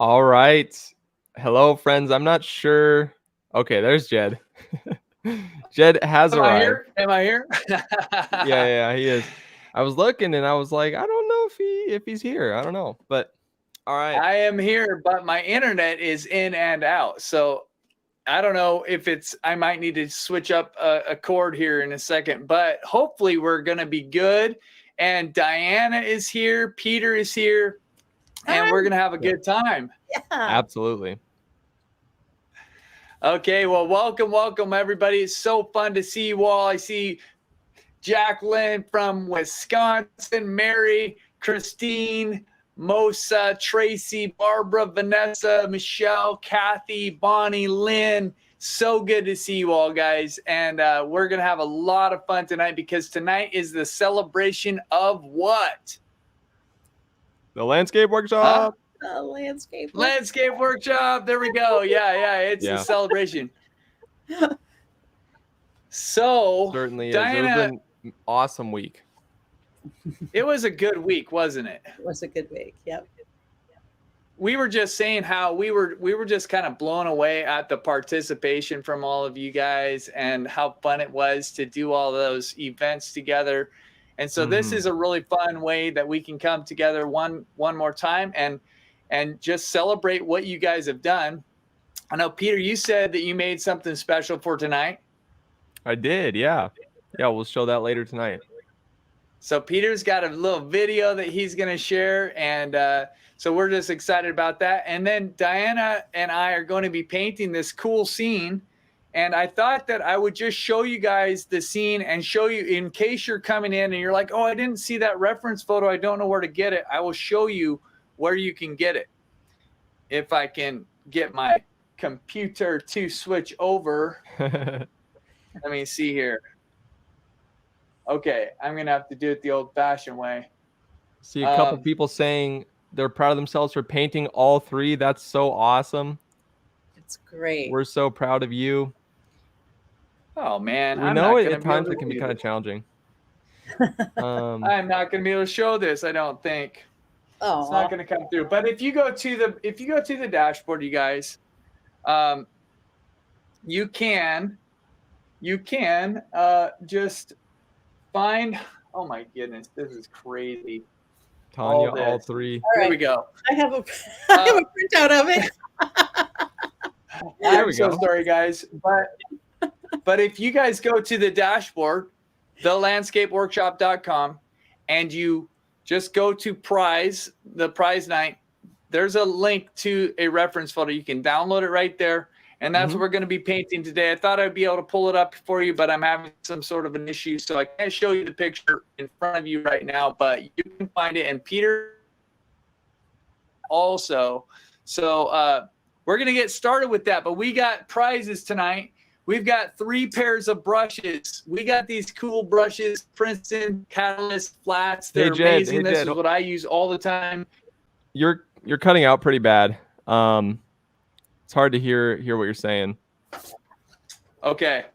All right. Hello, friends. I'm not sure. Okay, there's Jed. Jed has Am I arrived. here? Am I here? Yeah, he is. I was looking and I was like, I don't know if he's here. I don't know. But all right. I am here, but my internet is in and out. So I don't know if I might need to switch up a cord here in a second, but hopefully we're going to be good. And Diana is here, Peter is here, and we're going to have a good time. Yeah. Absolutely. Okay, well, welcome, everybody. It's so fun to see you all. I see Jacqueline from Wisconsin, Mary, Christine, Mosa, Tracy, Barbara, Vanessa, Michelle, Kathy, Bonnie, Lynn. So good to see you all, guys. And we're going to have a lot of fun tonight because tonight is the celebration of what? The landscape workshop. Landscape workshop. There we go. Yeah. It's a celebration. So, Certainly is. Diana, It was an awesome week. It was a good week, wasn't it? It was a good week. Yep. We were just saying how we were just kind of blown away at the participation from all of you guys and how fun it was to do all those events together. And so this is a really fun way that we can come together one more time and just celebrate what you guys have done. I know, Peter, you said that you made something special for tonight. I did, yeah. Yeah, we'll show that later tonight. So Peter's got a little video that he's going to share, and so we're just excited about that. And then Diana and I are going to be painting this cool scene, and I thought that I would just show you guys the scene and show you in case you're coming in and you're like, oh, I didn't see that reference photo. I don't know where to get it. I will show you where you can get it. If I can get my computer to switch over. Let me see here. Okay, I'm going to have to do it the old-fashioned way. See a couple people saying they're proud of themselves for painting all three. That's so awesome. It's great. We're so proud of you. Oh, man. We know at times it can be kind of challenging. I'm not going to be able to show this, I don't think. Oh, it's not going to come through. But if you go to the dashboard, you guys, you can just find. Oh my goodness, this is crazy. Tanya, all three. All right. Here we go. I have a printout of it. I'm so sorry, guys, but if you guys go to the dashboard, thelandscapeworkshop.com, and you just go to the prize night, there's a link to a reference photo. You can download it right there. And that's what we're going to be painting today. I thought I'd be able to pull it up for you, but I'm having some sort of an issue, so I can't show you the picture in front of you right now, but you can find it. And Peter also. So we're going to get started with that, but we got prizes tonight. We've got 3 pairs of brushes. We got these cool brushes, Princeton, Catalyst, Flats. They're amazing. This is what I use all the time. You're cutting out pretty bad. It's hard to hear what you're saying. Okay.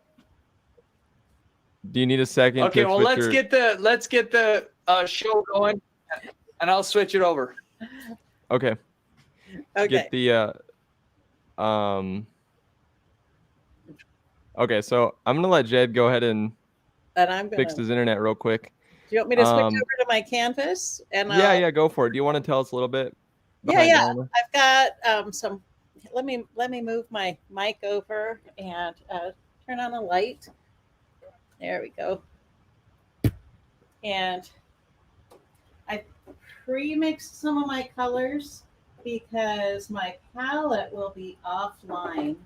Do you need a second? Okay, well, let's get the show going, and I'll switch it over. Okay. Get the Okay, so I'm gonna let Jed go ahead and fix his internet real quick. Do you want me to switch over to my canvas? And yeah, go for it. Do you want to tell us a little bit? Yeah. I've got some. Let me move my mic over and turn on the light. There we go. And I pre-mixed some of my colors because my palette will be offline.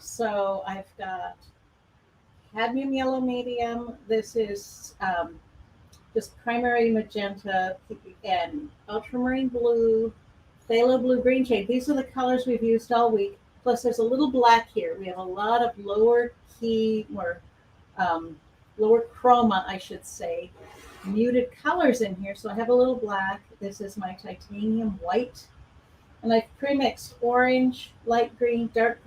So I've got cadmium yellow medium. This is just primary magenta and ultramarine blue, phthalo blue, green shade. These are the colors we've used all week. Plus there's a little black here. We have a lot of lower key or lower chroma, I should say, muted colors in here. So I have a little black. This is my titanium white. And I've pre-mixed orange, light green, dark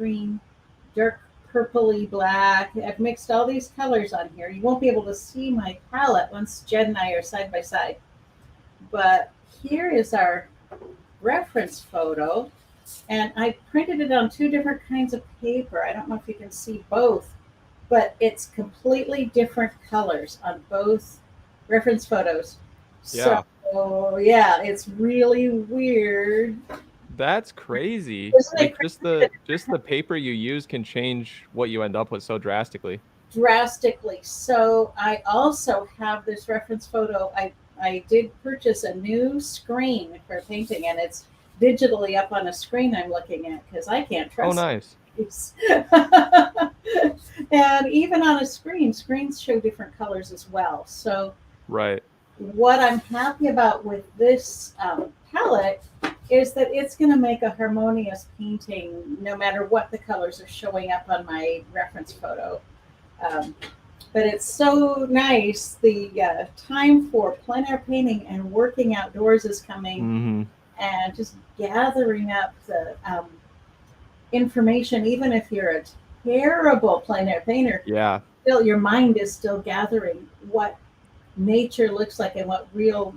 purpley black. I've mixed all these colors on here. You won't be able to see my palette once Jed and I are side by side. But here is our reference photo. And I printed it on two different kinds of paper. I don't know if you can see both, but it's completely different colors on both reference photos. So Yeah. yeah, it's really weird. That's crazy. Isn't it Like crazy? just the paper you use can change what you end up with so drastically. Drastically. So I also have this reference photo. I did purchase a new screen for painting, and it's digitally up on a screen I'm looking at because I can't Oh, trust nice. these. And even on a screen, screens show different colors as well. So Right. what I'm happy about with this palette is that it's going to make a harmonious painting no matter what the colors are showing up on my reference photo. Um, but it's so nice. The time for plein air painting and working outdoors is coming, Hmm. and just gathering up the information. Even if you're a terrible plein air painter, Yeah, still your mind is still gathering what nature looks like and what real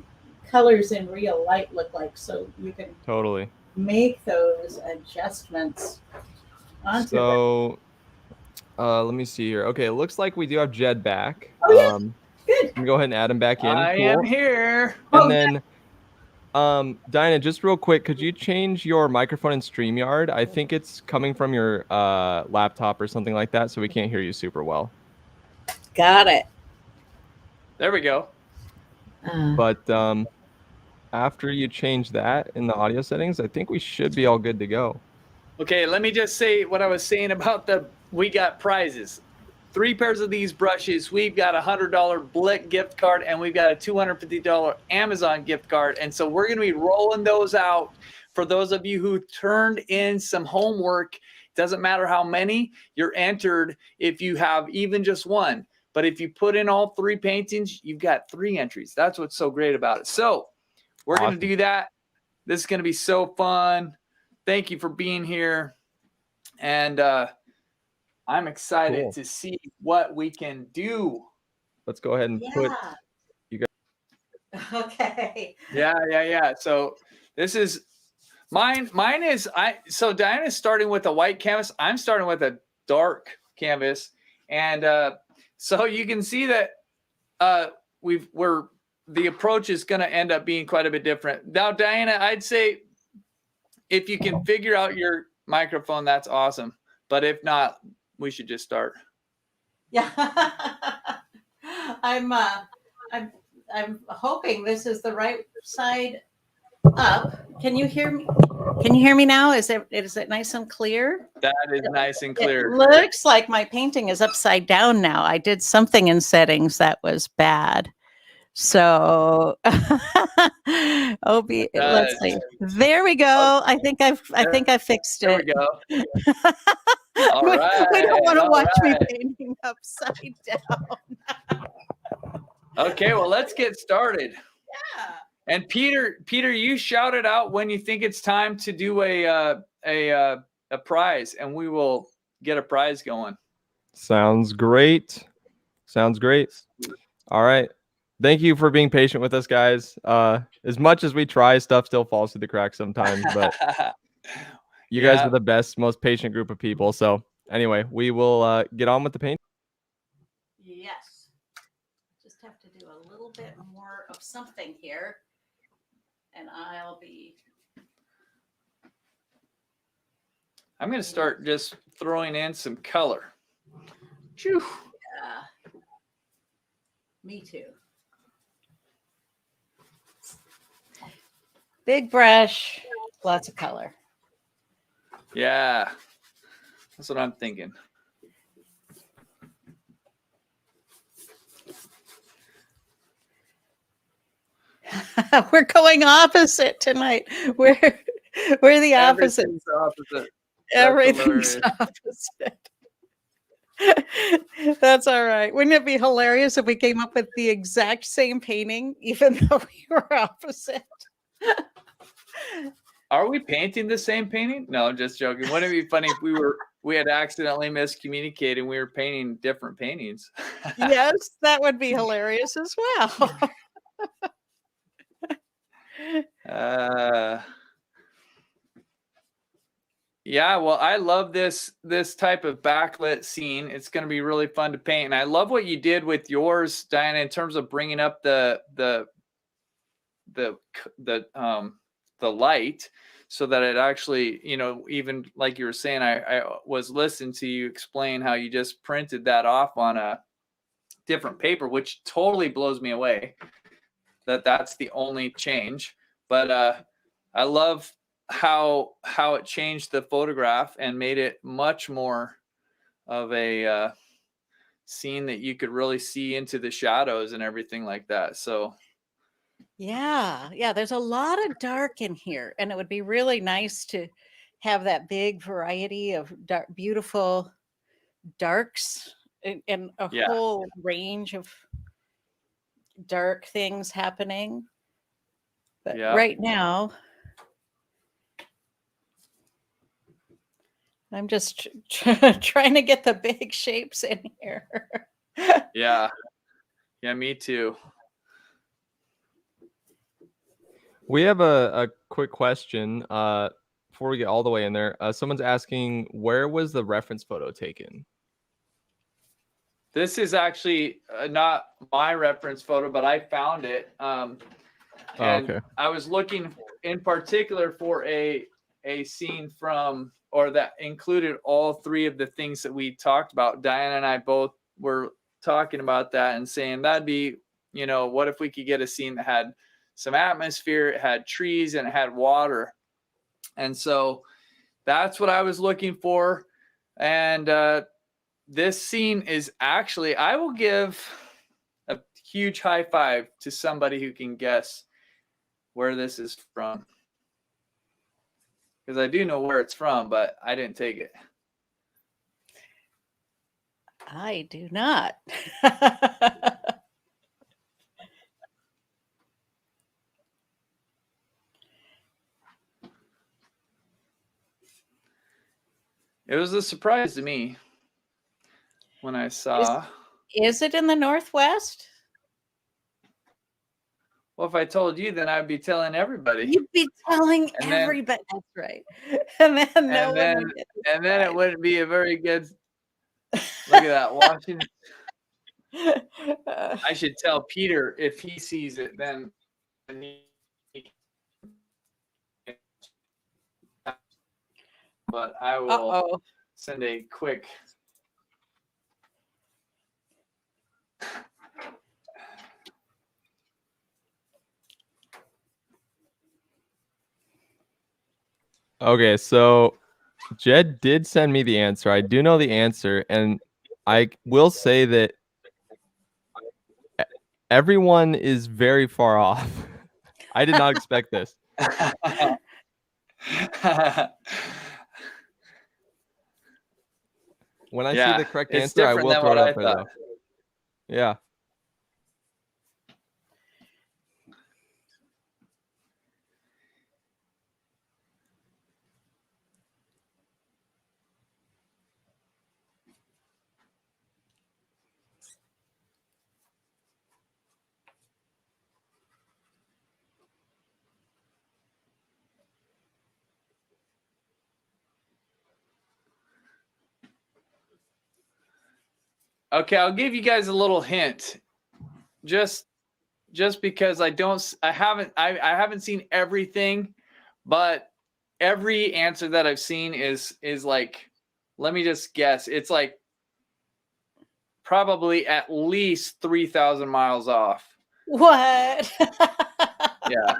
colors in real light look like, so you can totally. make those adjustments onto that. So, let me see here. Okay, it looks like we do have Jed back. Oh yeah, good. Let me go ahead and add him back in. I am Cool. here. And Oh then, Diana, just real quick, could you change your microphone in StreamYard? I think it's coming from your laptop or something like that, so we can't hear you super well. got it. There we go. But after you change that in the audio settings, I think we should be all good to go. Okay, let me just say what I was saying about we got prizes. 3 pairs of these brushes. We've got a $100 Blick gift card, and we've got a $250 Amazon gift card. And so we're going to be rolling those out for those of you who turned in some homework. Doesn't matter how many, you're entered if you have even just one. But if you put in all 3 paintings, you've got 3 entries. That's what's so great about it. So we're going to do that. This is going to be so fun. Thank you for being here. And I'm excited to see what we can do. Let's go ahead and put you guys. Okay. Yeah. So this is mine. Mine is so Diana's starting with a white canvas. I'm starting with a dark canvas. And so you can see that the approach is going to end up being quite a bit different. Now, Diana, I'd say if you can figure out your microphone, that's awesome. But if not, we should just start. Yeah. I'm hoping this is the right side up. Can you hear me? Can you hear me now? Is it nice and clear? That is nice and clear. It looks like my painting is upside down now. I did something in settings that was bad. So let's see. There we go. I think I fixed it. There we go. All right. We don't want to watch me painting upside down. Okay, well, let's get started. Yeah. And Peter, you shout it out when you think it's time to do a prize, and we will get a prize going. Sounds great. Sounds great. All right. Thank you for being patient with us, guys. As much as we try, stuff still falls through the cracks sometimes, but you guys are the best, most patient group of people. So anyway, we will get on with the paint. Yes. Just have to do a little bit more of something here, and I'll be. I'm going to start just throwing in some color. Phew. Yeah. Me too. Big brush, lots of color. Yeah, that's what I'm thinking. We're going opposite tonight. We're the opposite. Everything's opposite. That's all right. Wouldn't it be hilarious if we came up with the exact same painting, even though we were opposite? Are we painting the same painting? No, just joking. Wouldn't it be funny if we had accidentally miscommunicated and we were painting different paintings? Yes, that would be hilarious as well. Yeah, well, I love this type of backlit scene. It's going to be really fun to paint, and I love what you did with yours, Diana, in terms of bringing up the light, so that it actually, you know, even like you were saying, I was listening to you explain how you just printed that off on a different paper, which totally blows me away that that's the only change. But I love how it changed the photograph and made it much more of a scene that you could really see into the shadows and everything like that. So Yeah, there's a lot of dark in here, and it would be really nice to have that big variety of dark, beautiful darks and a yeah, whole range of dark things happening. But yeah. right now, I'm just trying to get the big shapes in here. Yeah. Yeah, me too. We have a quick question before we get all the way in there. Someone's asking, where was the reference photo taken? This is actually not my reference photo, but I found it. Oh, And okay. I was looking in particular for a scene from, or that included all three of the things that we talked about. Diana and I both were talking about that and saying that'd be, you know, what if we could get a scene that had some atmosphere, it had trees, and it had water. And so that's what I was looking for. And this scene is actually, I will give a huge high five to somebody who can guess where this is from. Because I do know where it's from, but I didn't take it. I do not. It was a surprise to me when I saw. Is it in the Northwest? Well, if I told you, then I'd be telling everybody. You'd be telling And then- everybody. That's right. And then no and one then would get and then it surprised. wouldn't be a very good. Look at that, Washington. I should tell Peter if he sees it, then. But I will Uh-oh. send a quick. Okay, so Jed did send me the answer. I do know the answer, and I will say that everyone is very far off. I did not expect this. When I see Yeah, the correct it's answer, I different will than throw what it I up there, thought. though. Yeah. Okay, I'll give you guys a little hint. Just because I haven't seen everything, but every answer that I've seen is like, let me just guess, it's like probably at least 3,000 miles off. What? Yeah.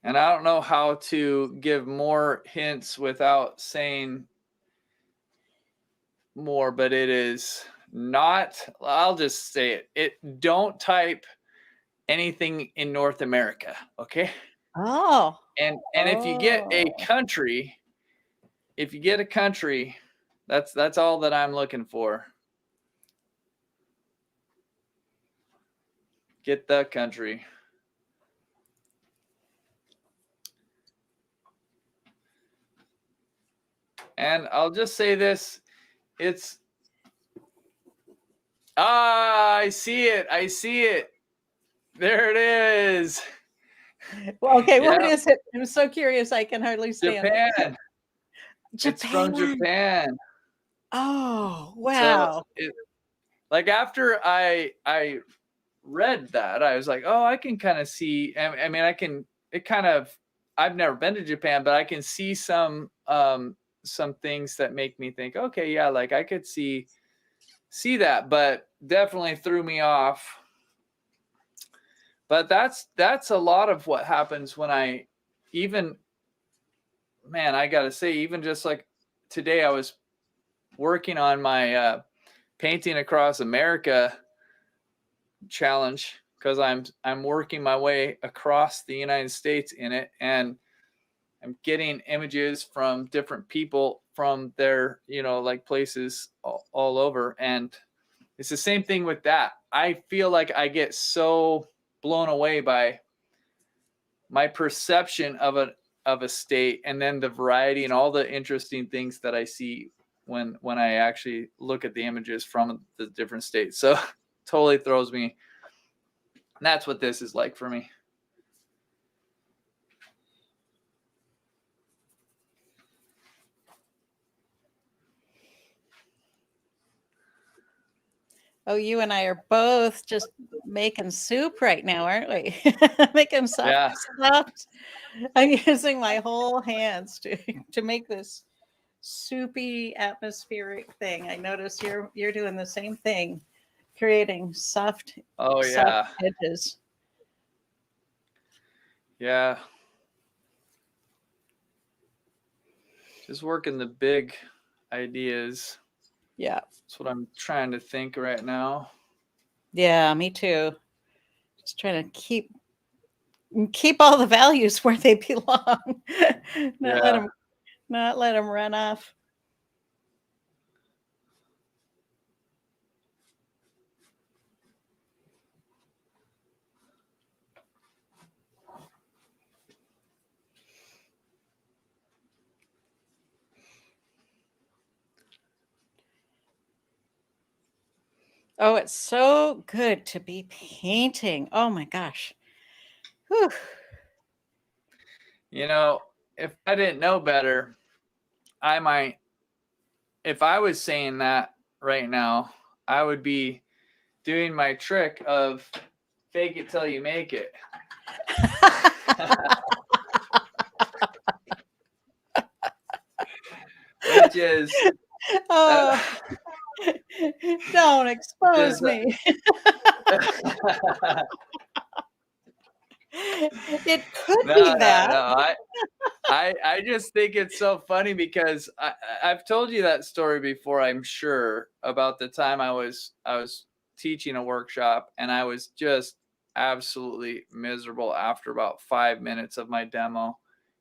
And I don't know how to give more hints without saying more, but it is not, I'll just say it. Don't type anything in North America, okay? Oh. And if you get a country, that's all that I'm looking for. Get the country. And I'll just say this, it's Ah, I see it. I see it. There it is. Well, okay, what Yeah. is it? I'm so curious. I can hardly stand it. Japan. It's from Japan. Oh, So wow. like after I read that, I was like, oh, I can kind of see. I mean, I can. It kind of. I've never been to Japan, but I can see some things that make me think, okay, yeah, like I could see that, but definitely threw me off. But that's a lot of what happens when I even, man, I gotta say, even just like today, I was working on my painting across America challenge because I'm working my way across the United States in it, and I'm getting images from different people from their, like places all over. And it's the same thing with that. I feel like I get so blown away by my perception of a state, and then the variety and all the interesting things that I see when I actually look at the images from the different states. So totally throws me. And that's what this is like for me. Oh, you and I are both just making soup right now, aren't we? Making soft. I'm using my whole hands to make this soupy atmospheric thing. I notice you're doing the same thing, creating soft, soft edges. Yeah. Just working the big ideas. Yeah. That's what I'm trying to think right now. Yeah, me too. Just trying to keep all the values where they belong. Not let them run off. Oh, it's so good to be painting. Oh my gosh. Whew. If I didn't know better, I might, if I was saying that right now, I would be doing my trick of fake it till you make it. Which is don't expose me. It could be that. No. I just think it's so funny because I've told you that story before, I'm sure, about the time I was teaching a workshop and I was just absolutely miserable after about 5 minutes of my demo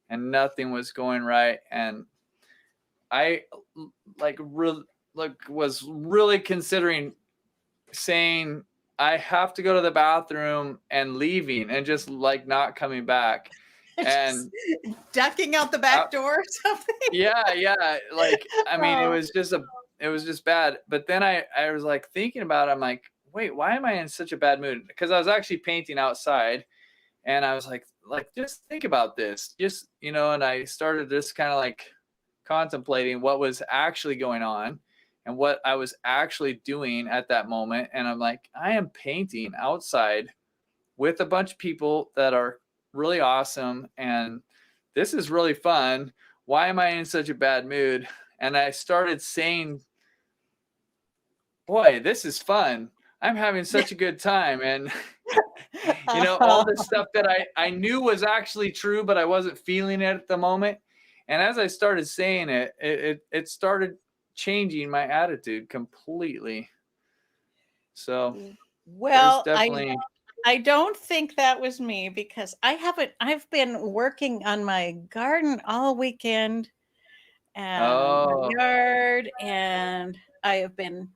and nothing was going right, and I was really considering saying I have to go to the bathroom and leaving and just like not coming back. And ducking out the back door or something. Yeah. Like, I mean, it was just bad. But then I was like thinking about it. I'm like, wait, why am I in such a bad mood? Because I was actually painting outside and I was like, just think about this. Just, and I started just kind of like contemplating what was actually going on and what I was actually doing at that moment. And I'm like, I am painting outside with a bunch of people that are really awesome. And this is really fun. Why am I in such a bad mood? And I started saying, boy, this is fun. I'm having such a good time. And, all the stuff that I knew was actually true, but I wasn't feeling it at the moment. And as I started saying it, it started changing my attitude completely. So, well, definitely... I don't think that was me because I've been working on my garden all weekend and my yard, and I have been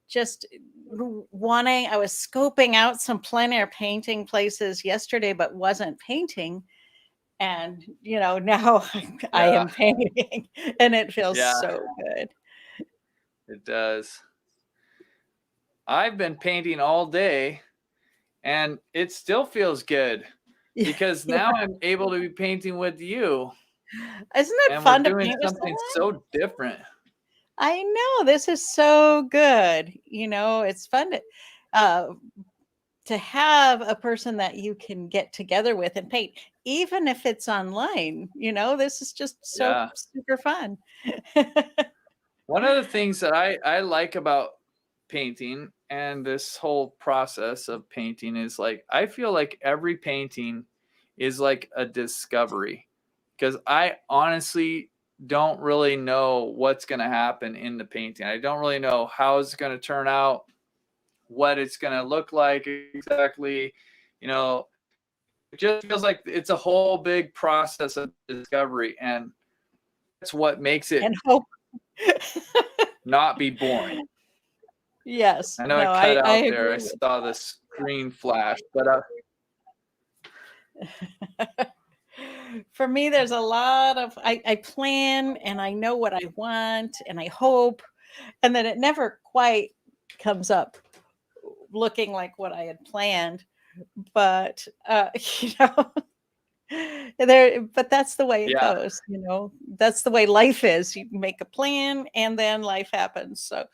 just I was scoping out some plein air painting places yesterday, but wasn't painting. And, now I am painting and it feels so good. It does. I've been painting all day and it still feels good because now I'm able to be painting with you. Isn't it And we're fun to doing paint with something someone? so different. I know, this is so good. You know, it's fun to have a person that you can get together with and paint, even if it's online. You know, this is just so Yeah. super fun. One of the things that I like about painting and this whole process of painting is like, I feel like every painting is like a discovery because I honestly don't really know what's going to happen in the painting. I don't really know how it's going to turn out, what it's going to look like exactly. You know, it just feels like it's a whole big process of discovery, and that's what makes it And hope. not be boring. Yes. I know I No, cut I out there. I agree saw the screen flash, but with for me, there's a lot of I plan and I know what I want and I hope, and then it never quite comes up looking like what I had planned. But you know, but that's the way it yeah, goes. You know, that's the way life is. You make a plan and then life happens. So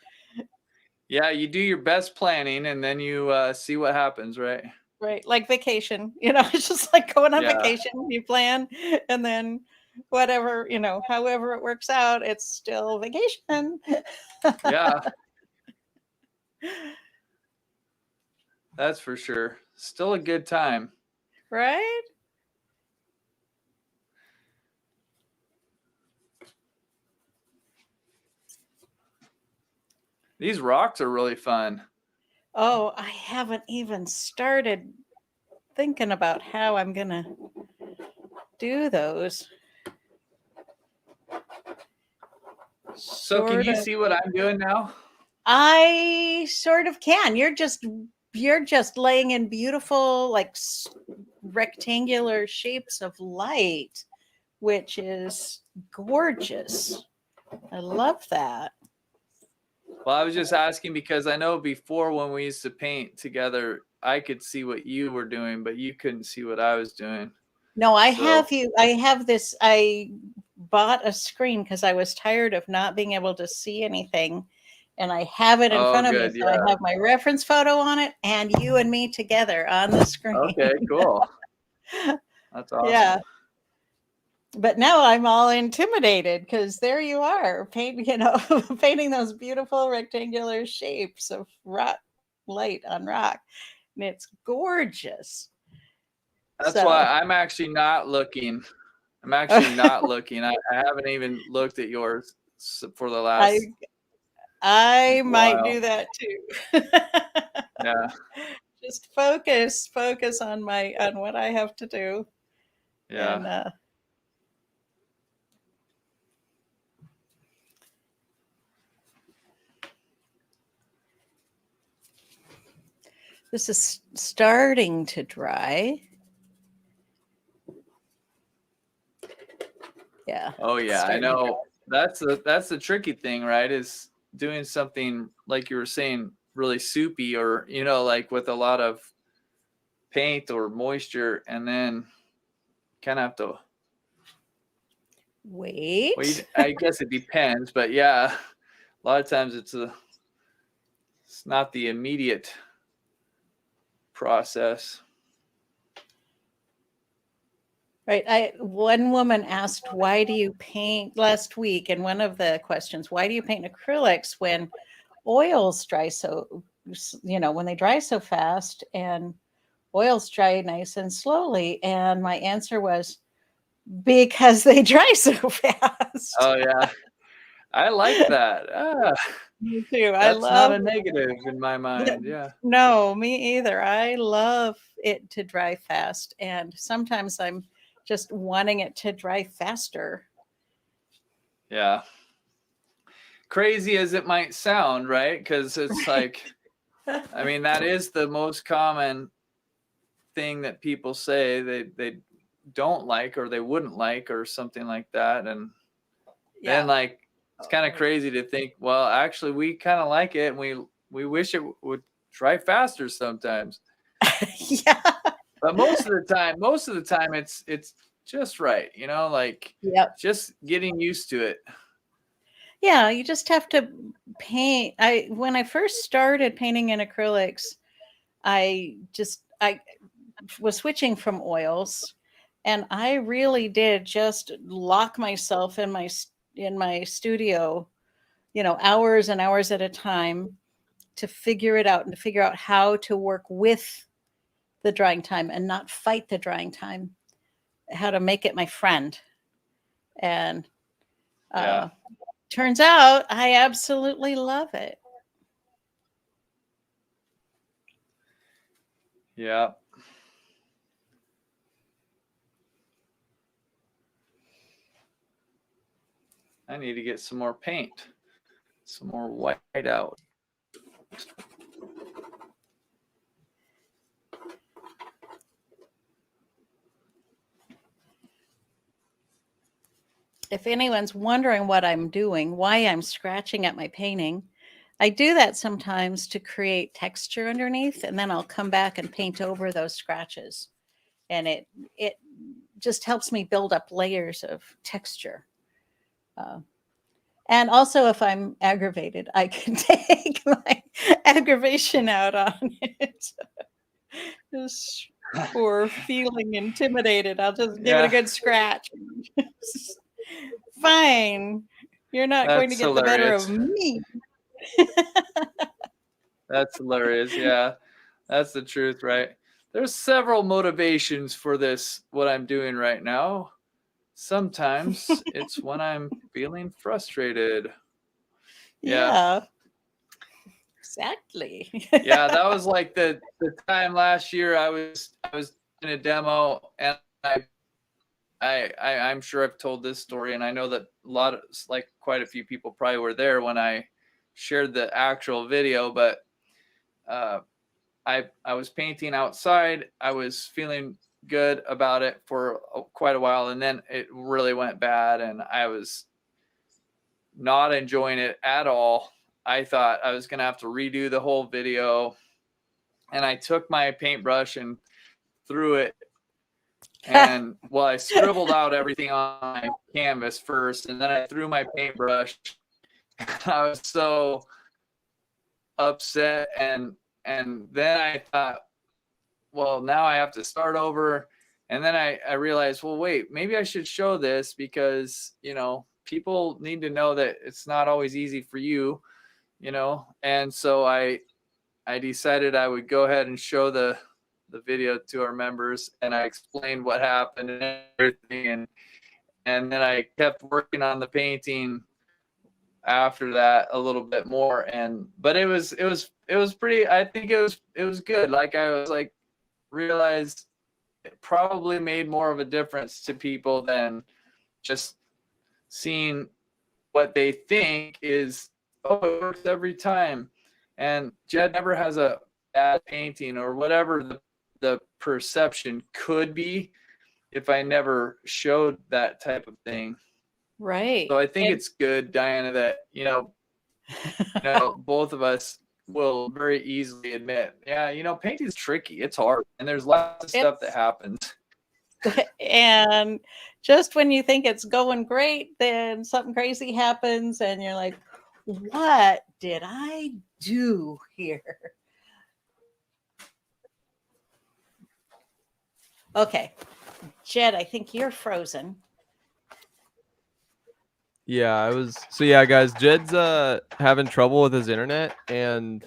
yeah, you do your best planning and then you see what happens, right? right, like vacation. You know, it's just like going on Yeah, vacation. You plan, and then whatever, you know, however it works out, it's still vacation. yeah, that's for sure. Still a good time. Right? These rocks are really fun. Oh, I haven't even started thinking about how I'm gonna do those. So can Sort you of. see what I'm doing now? I sort of can. You're just laying in beautiful like rectangular shapes of light, which is gorgeous. I love that. Well, I was just asking because I know before when we used to paint together, I could see what you were doing, but you couldn't see what I was doing. No, So, I have this. I bought a screen because I was tired of not being able to see anything. And I have it in oh, front of me. good. So I Yeah. have my reference photo on it and you and me together on the screen. Okay, cool. That's awesome. Yeah. But now I'm all intimidated because there you are, painting those beautiful rectangular shapes of rock light on rock. And it's gorgeous. That's why So I'm actually not looking. I'm actually not looking. I haven't even looked at yours for the I last I might while. do that too. Yeah. Just focus on what I have to do. Yeah. And this is starting to dry. Yeah. Oh yeah, I Starting to know. That's the tricky thing, right? Is doing something like you were saying, really soupy, or like with a lot of paint or moisture, and then kind of have to. wait. Well, I guess it depends, but yeah, a lot of times it's not the immediate process. Right. One woman asked, "Why do you paint?" last week, and one of the questions, "Why do you paint acrylics when oils dry so, when they dry so fast and oils dry nice and slowly?" And my answer was, "Because they dry so fast." Oh yeah, I like that. Me too. I That's not love. a negative in my Yeah, mind. Yeah. no, me either. I love it to dry fast, and sometimes I'm just wanting it to dry faster. Yeah. Crazy as it might sound, right? Because it's like, I mean, that is the most common thing that people say they don't like or they wouldn't like or something like that. And then Yeah. like it's kind of crazy to think, well, actually we kind of like it and we wish it would try faster sometimes. Yeah. But most of the time it's just right, you know, like Yep. just getting used to it. Yeah, you just have to paint. When I first started painting in acrylics, I was switching from oils, and I really did just lock myself in my studio, hours and hours at a time to figure it out and to figure out how to work with the drying time and not fight the drying time, how to make it my friend. And Yeah. turns out I absolutely love it. Yeah. I need to get some more paint, some more white out. If anyone's wondering what I'm doing, why I'm scratching at my painting, I do that sometimes to create texture underneath, and then I'll come back and paint over those scratches. And it just helps me build up layers of texture. And also, if I'm aggravated, I can take my aggravation out on it. Just for feeling intimidated, I'll just give it a good scratch. Fine. You're not going to That's get the better hilarious. of me. That's hilarious. Yeah, that's the truth, right? There's several motivations for this, what I'm doing right now. Sometimes it's when I'm feeling frustrated. Yeah. Exactly. Yeah, that was like the time last year I was in a demo, and I'm sure I've told this story, and I know that quite a few people probably were there when I shared the actual video, but I was painting outside. I was feeling good about it for quite a while, and then it really went bad, and I was not enjoying it at all. I thought I was gonna have to redo the whole video, and I took my paintbrush and threw it. And well, I scribbled out everything on my canvas first, and then I threw my paintbrush. I was so upset, and then I thought, well, now I have to start over. And then I realized, well, wait, maybe I should show this because, people need to know that it's not always easy for you, And so I decided I would go ahead and show the video to our members, and I explained what happened and everything. And then I kept working on the painting after that a little bit more. But it was pretty, I think it was good. Like I was like, realized it probably made more of a difference to people than just seeing what they think is, oh, it works every time. And Jed never has a bad painting or whatever the perception could be if I never showed that type of thing. Right. So I think it's good, Diana, that, both of us will very easily admit, yeah, painting is tricky. It's hard. And there's lots of stuff that happens. And just when you think it's going great, then something crazy happens and you're like, what did I do here? Okay. Jed, I think you're frozen. Yeah, I was. So yeah, guys, Jed's having trouble with his internet, and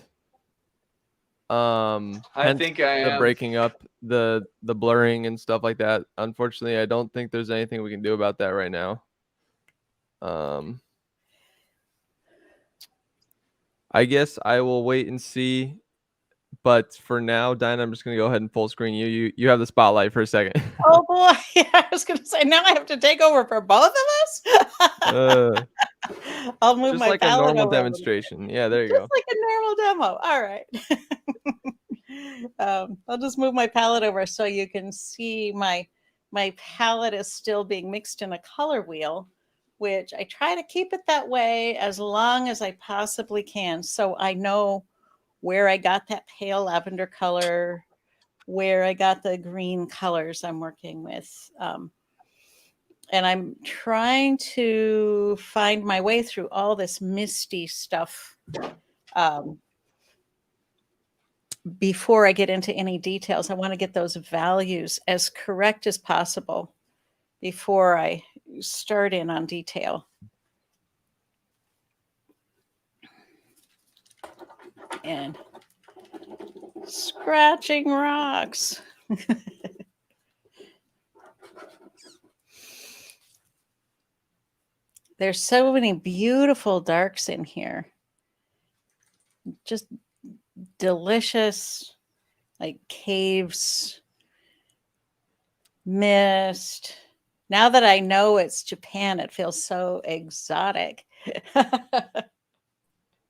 I think I the am breaking up, the blurring and stuff like that. Unfortunately, I don't think there's anything we can do about that right now. I guess I will wait and see. But for now, Dinah, I'm just gonna go ahead and full screen you. You have the spotlight for a second. Oh boy, yeah, I was gonna say now I have to take over for both of us. I'll move just my like a palette normal over demonstration. Yeah, there you just go. like a normal demo. All right. I'll just move my palette over so you can see my palette is still being mixed in a color wheel, which I try to keep it that way as long as I possibly can, so I know where I got that pale lavender color, where I got the green colors I'm working with. And I'm trying to find my way through all this misty stuff before I get into any details. I want to get those values as correct as possible before I start in on detail. And scratching rocks. There's so many beautiful darks in here. Just delicious, like caves, mist. Now that I know it's Japan, it feels so exotic.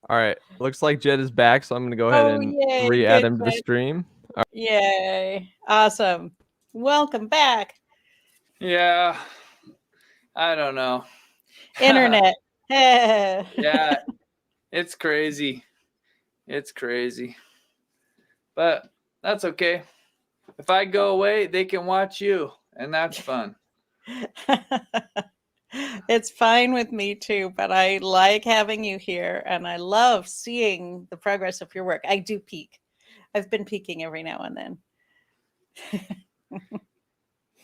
All right. Looks like Jed is back, so I'm going to go ahead and yay, re-add good, him to the Jed. stream. Yay. Awesome. Welcome back. Yeah. I don't know. Internet. Yeah. It's crazy. It's crazy. But that's okay. If I go away, they can watch you, and that's fun. It's fine with me too, but I like having you here and I love seeing the progress of your work. I do peek. I've been peeking every now and then.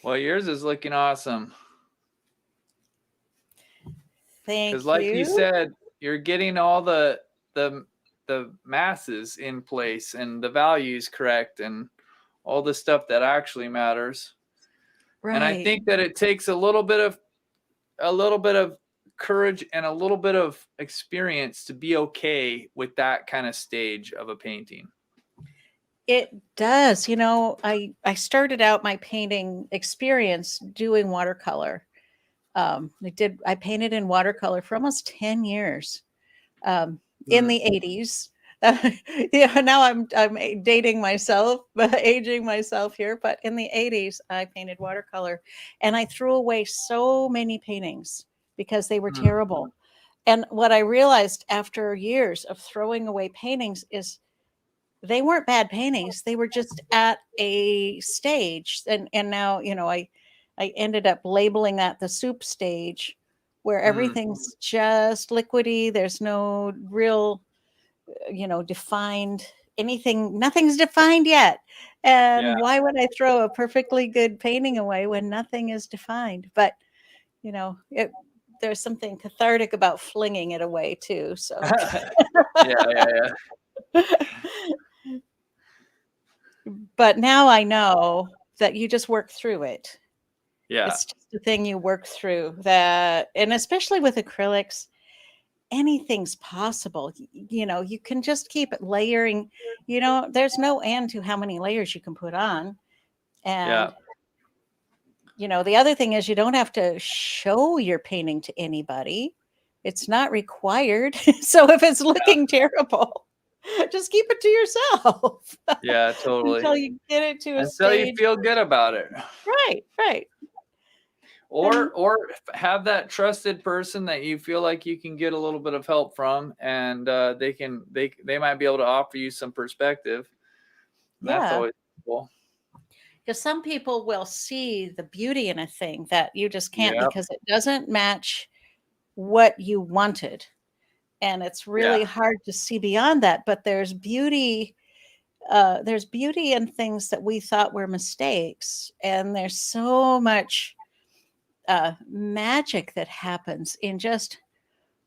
Well, yours is looking awesome. Thank you. Because like you said, you're getting all the masses in place and the values correct and all the stuff that actually matters. Right. And I think that it takes a little bit of courage and a little bit of experience to be okay with that kind of stage of a painting. It does. You know, I started out my painting experience doing watercolor. I painted in watercolor for almost 10 years in the 80s. Yeah, now I'm dating myself, aging myself here. But in the 80s, I painted watercolor, and I threw away so many paintings because they were terrible. And what I realized after years of throwing away paintings is they weren't bad paintings. They were just at a stage, and now I ended up labeling that the soup stage, where everything's just liquidy. There's no real defined anything. Nothing's defined yet. And why would I throw a perfectly good painting away when nothing is defined? But there's something cathartic about flinging it away too. So yeah. But now I know that you just work through it. Yeah. It's just the thing you work through that. And especially with acrylics, anything's possible. You can just keep layering. There's no end to how many layers you can put on. And the other thing is you don't have to show your painting to anybody. It's not required. So if it's looking terrible, just keep it to yourself. Yeah, totally. Until you get it to a Until stage. you feel good about it. Right. Or have that trusted person that you feel like you can get a little bit of help from, and they might be able to offer you some perspective. That's always cool. Because some people will see the beauty in a thing that you just can't because it doesn't match what you wanted. And it's really hard to see beyond that. But there's beauty. There's beauty in things that we thought were mistakes. And there's so much magic that happens in just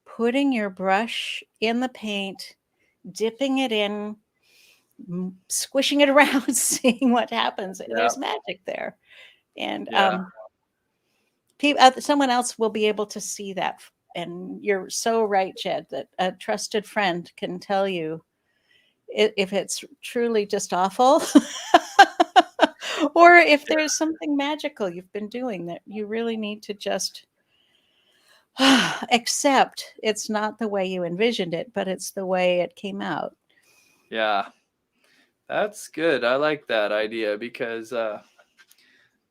putting your brush in the paint, dipping it in, squishing it around, seeing what happens. There's magic there. And someone else will be able to see that. And you're so right, Jed, that a trusted friend can tell you if it's truly just awful or if there's something magical you've been doing that you really need to just accept. It's not the way you envisioned it, but it's the way it came out. Yeah, that's good. I like that idea because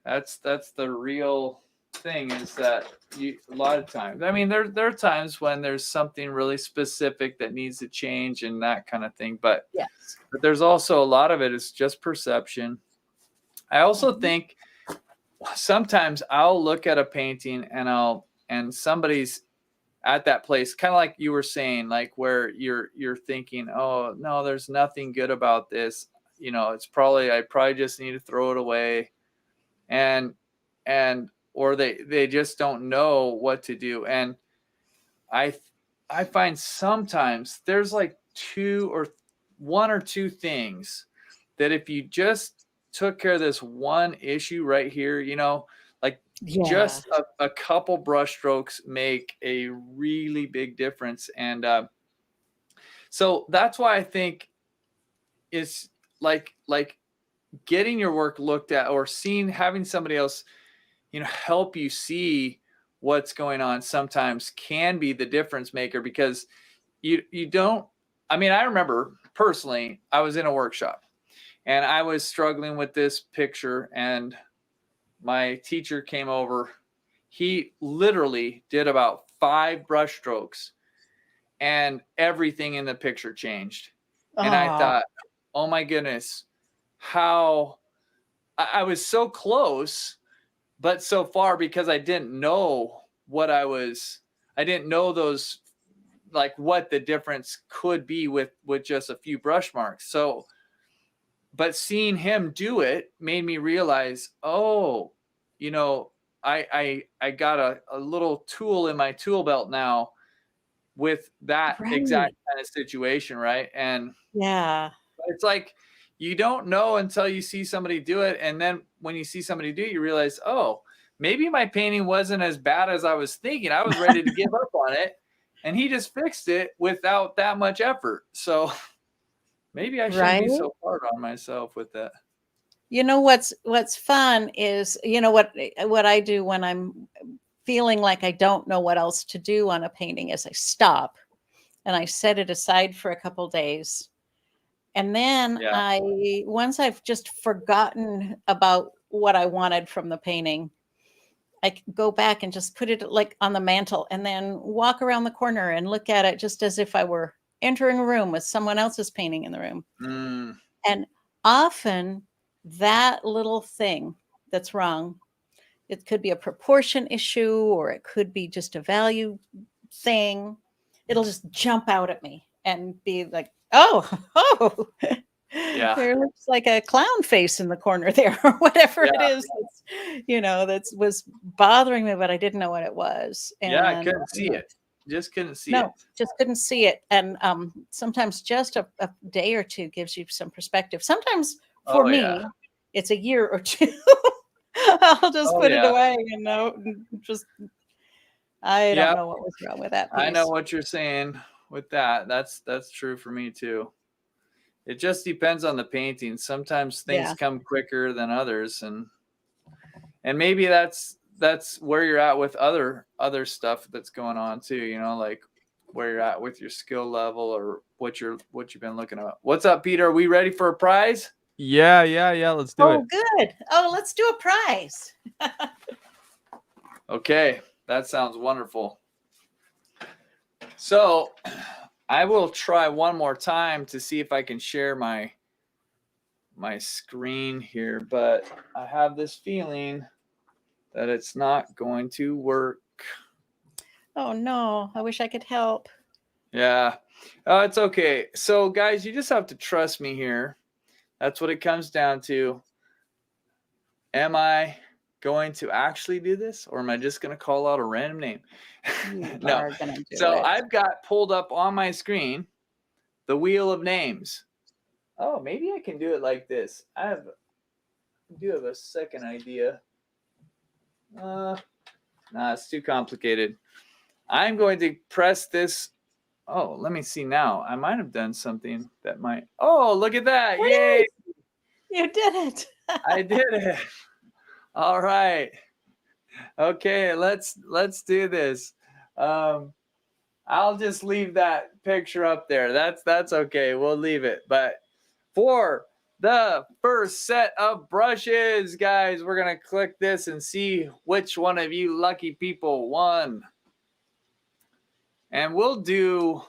that's the real thing is that a lot of times, I mean, there are times when there's something really specific that needs to change and that kind of thing, but Yes. there's also a lot of it is just perception. I also think sometimes I'll look at a painting and somebody's at that place, kind of like you were saying, like where you're thinking, oh no, there's nothing good about this. I probably just need to throw it away. And or they just don't know what to do. And I I find sometimes there's like one or two things that if you just took care of this one issue right here, like Yeah. just a couple brush strokes make a really big difference. And so that's why I think it's like getting your work looked at or having somebody else, help you see what's going on sometimes can be the difference maker, because you don't, I mean, I remember personally, I was in a workshop and I was struggling with this picture and my teacher came over. He literally did about 5 brush strokes and everything in the picture changed. And I thought, oh my goodness, how I was so close, but so far, because I didn't know I didn't know those, like what the difference could be with just a few brush marks. So, but seeing him do it made me realize, oh, I got a little tool in my tool belt now with that exact kind of situation, right? And Yeah. it's like you don't know until you see somebody do it, and then when you see somebody do it, you realize, oh, maybe my painting wasn't as bad as I was thinking. I was ready to give up on it, and he just fixed it without that much effort. So maybe I shouldn't be so hard on myself with that. What's fun is, what I do when I'm feeling like I don't know what else to do on a painting is I stop and I set it aside for a couple days. And then once I've just forgotten about what I wanted from the painting, I can go back and just put it like on the mantle and then walk around the corner and look at it just as if I were entering a room with someone else's painting in the room. And often that little thing that's wrong, it could be a proportion issue or it could be just a value thing. It'll just jump out at me and be like, oh, Yeah. there looks like a clown face in the corner there, or whatever it is that was bothering me, but I didn't know what it was. And I couldn't see it. Just couldn't see it. Just couldn't see it. And sometimes just a day or two gives you some perspective. Sometimes for me, it's a year or two. I'll just put it away and I don't know what was wrong with that piece. I know what you're saying with that. That's true for me too. It just depends on the painting. Sometimes things come quicker than others, and maybe that's where you're at with other stuff that's going on too. Like where you're at with your skill level or what you've been looking at. What's up, Peter? Are we ready for a prize? Yeah. Let's do it. Oh, good. Oh, let's do a prize. Okay, that sounds wonderful. So I will try one more time to see if I can share my screen here, but I have this feeling that it's not going to work. Oh no, I wish I could help. Yeah, it's okay. So guys, you just have to trust me here. That's what it comes down to. Am I going to actually do this, or am I just going to call out a random name? No. So I've got pulled up on my screen the wheel of names. Oh, maybe I can do it like this. I do have a second idea. Nah, it's too complicated. I'm going to press this. Oh, let me see now. I might have done something that might. Oh, look at that. Yay. You did it. I did it. All right. Okay, let's do this. I'll just leave that picture up there. That's okay. We'll leave it. But for the first set of brushes, guys. We're going to click this and see which one of you lucky people won. And we'll do,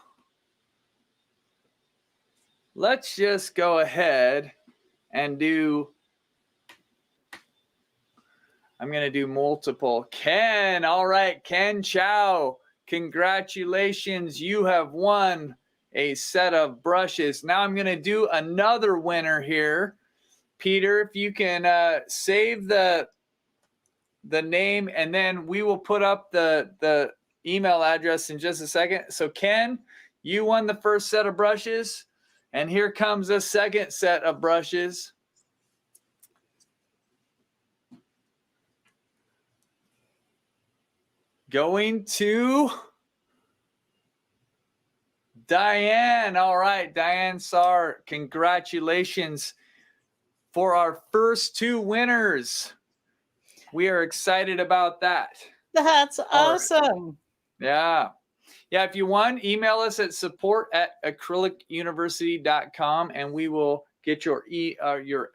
let's just go ahead and do, I'm going to do multiple. Ken, all right, Ken Chow, congratulations. You have won a set of brushes. Now I'm going to do another winner here. Peter, if you can save the name, and then we will put up the email address in just a second. So Ken, you won the first set of brushes, and here comes the second set of brushes. Going to Diane. All right, Diane Saar, congratulations for our first two winners. We are excited about that. That's awesome. Yeah. Yeah, if you want, email us at support@acrylicuniversity.com, and we will get your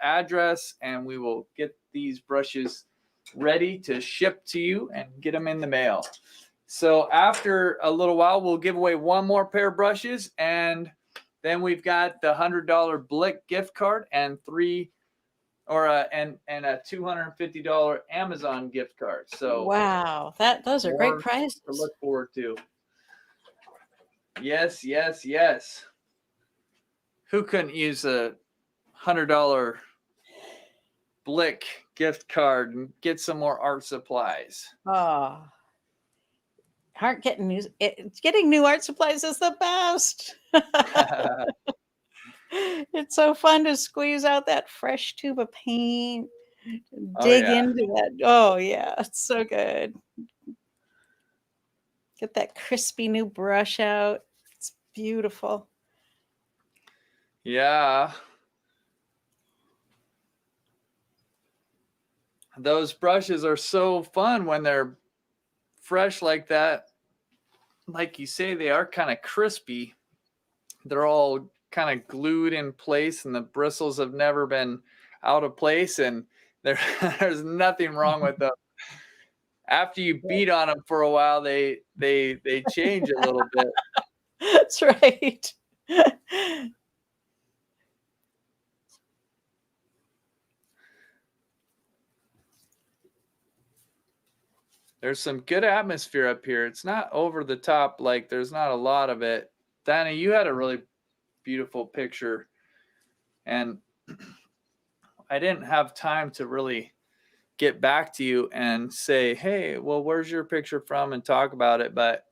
address, and we will get these brushes ready to ship to you and get them in the mail. So after a little while, we'll give away one more pair of brushes, and then we've got the $100 Blick gift card and and a $250 Amazon gift card. So wow, those are great prizes to look forward to. Yes, yes, yes. Who couldn't use a $100 Blick gift card and get some more art supplies? Oh, getting new art supplies is the best. It's so fun to squeeze out that fresh tube of paint, dig into that. Oh yeah, it's so good. Get that crispy new brush out. It's beautiful. Yeah. Those brushes are so fun when they're fresh like that. Like you say, they are kind of crispy. They're all kind of glued in place, and the bristles have never been out of place, and there's nothing wrong with them. After you beat on them for a while, they change a little bit. That's right. There's some good atmosphere up here. It's not over the top, like there's not a lot of it. Diana, you had a really beautiful picture, and I didn't have time to really get back to you and say, hey, well, where's your picture from, and talk about it. But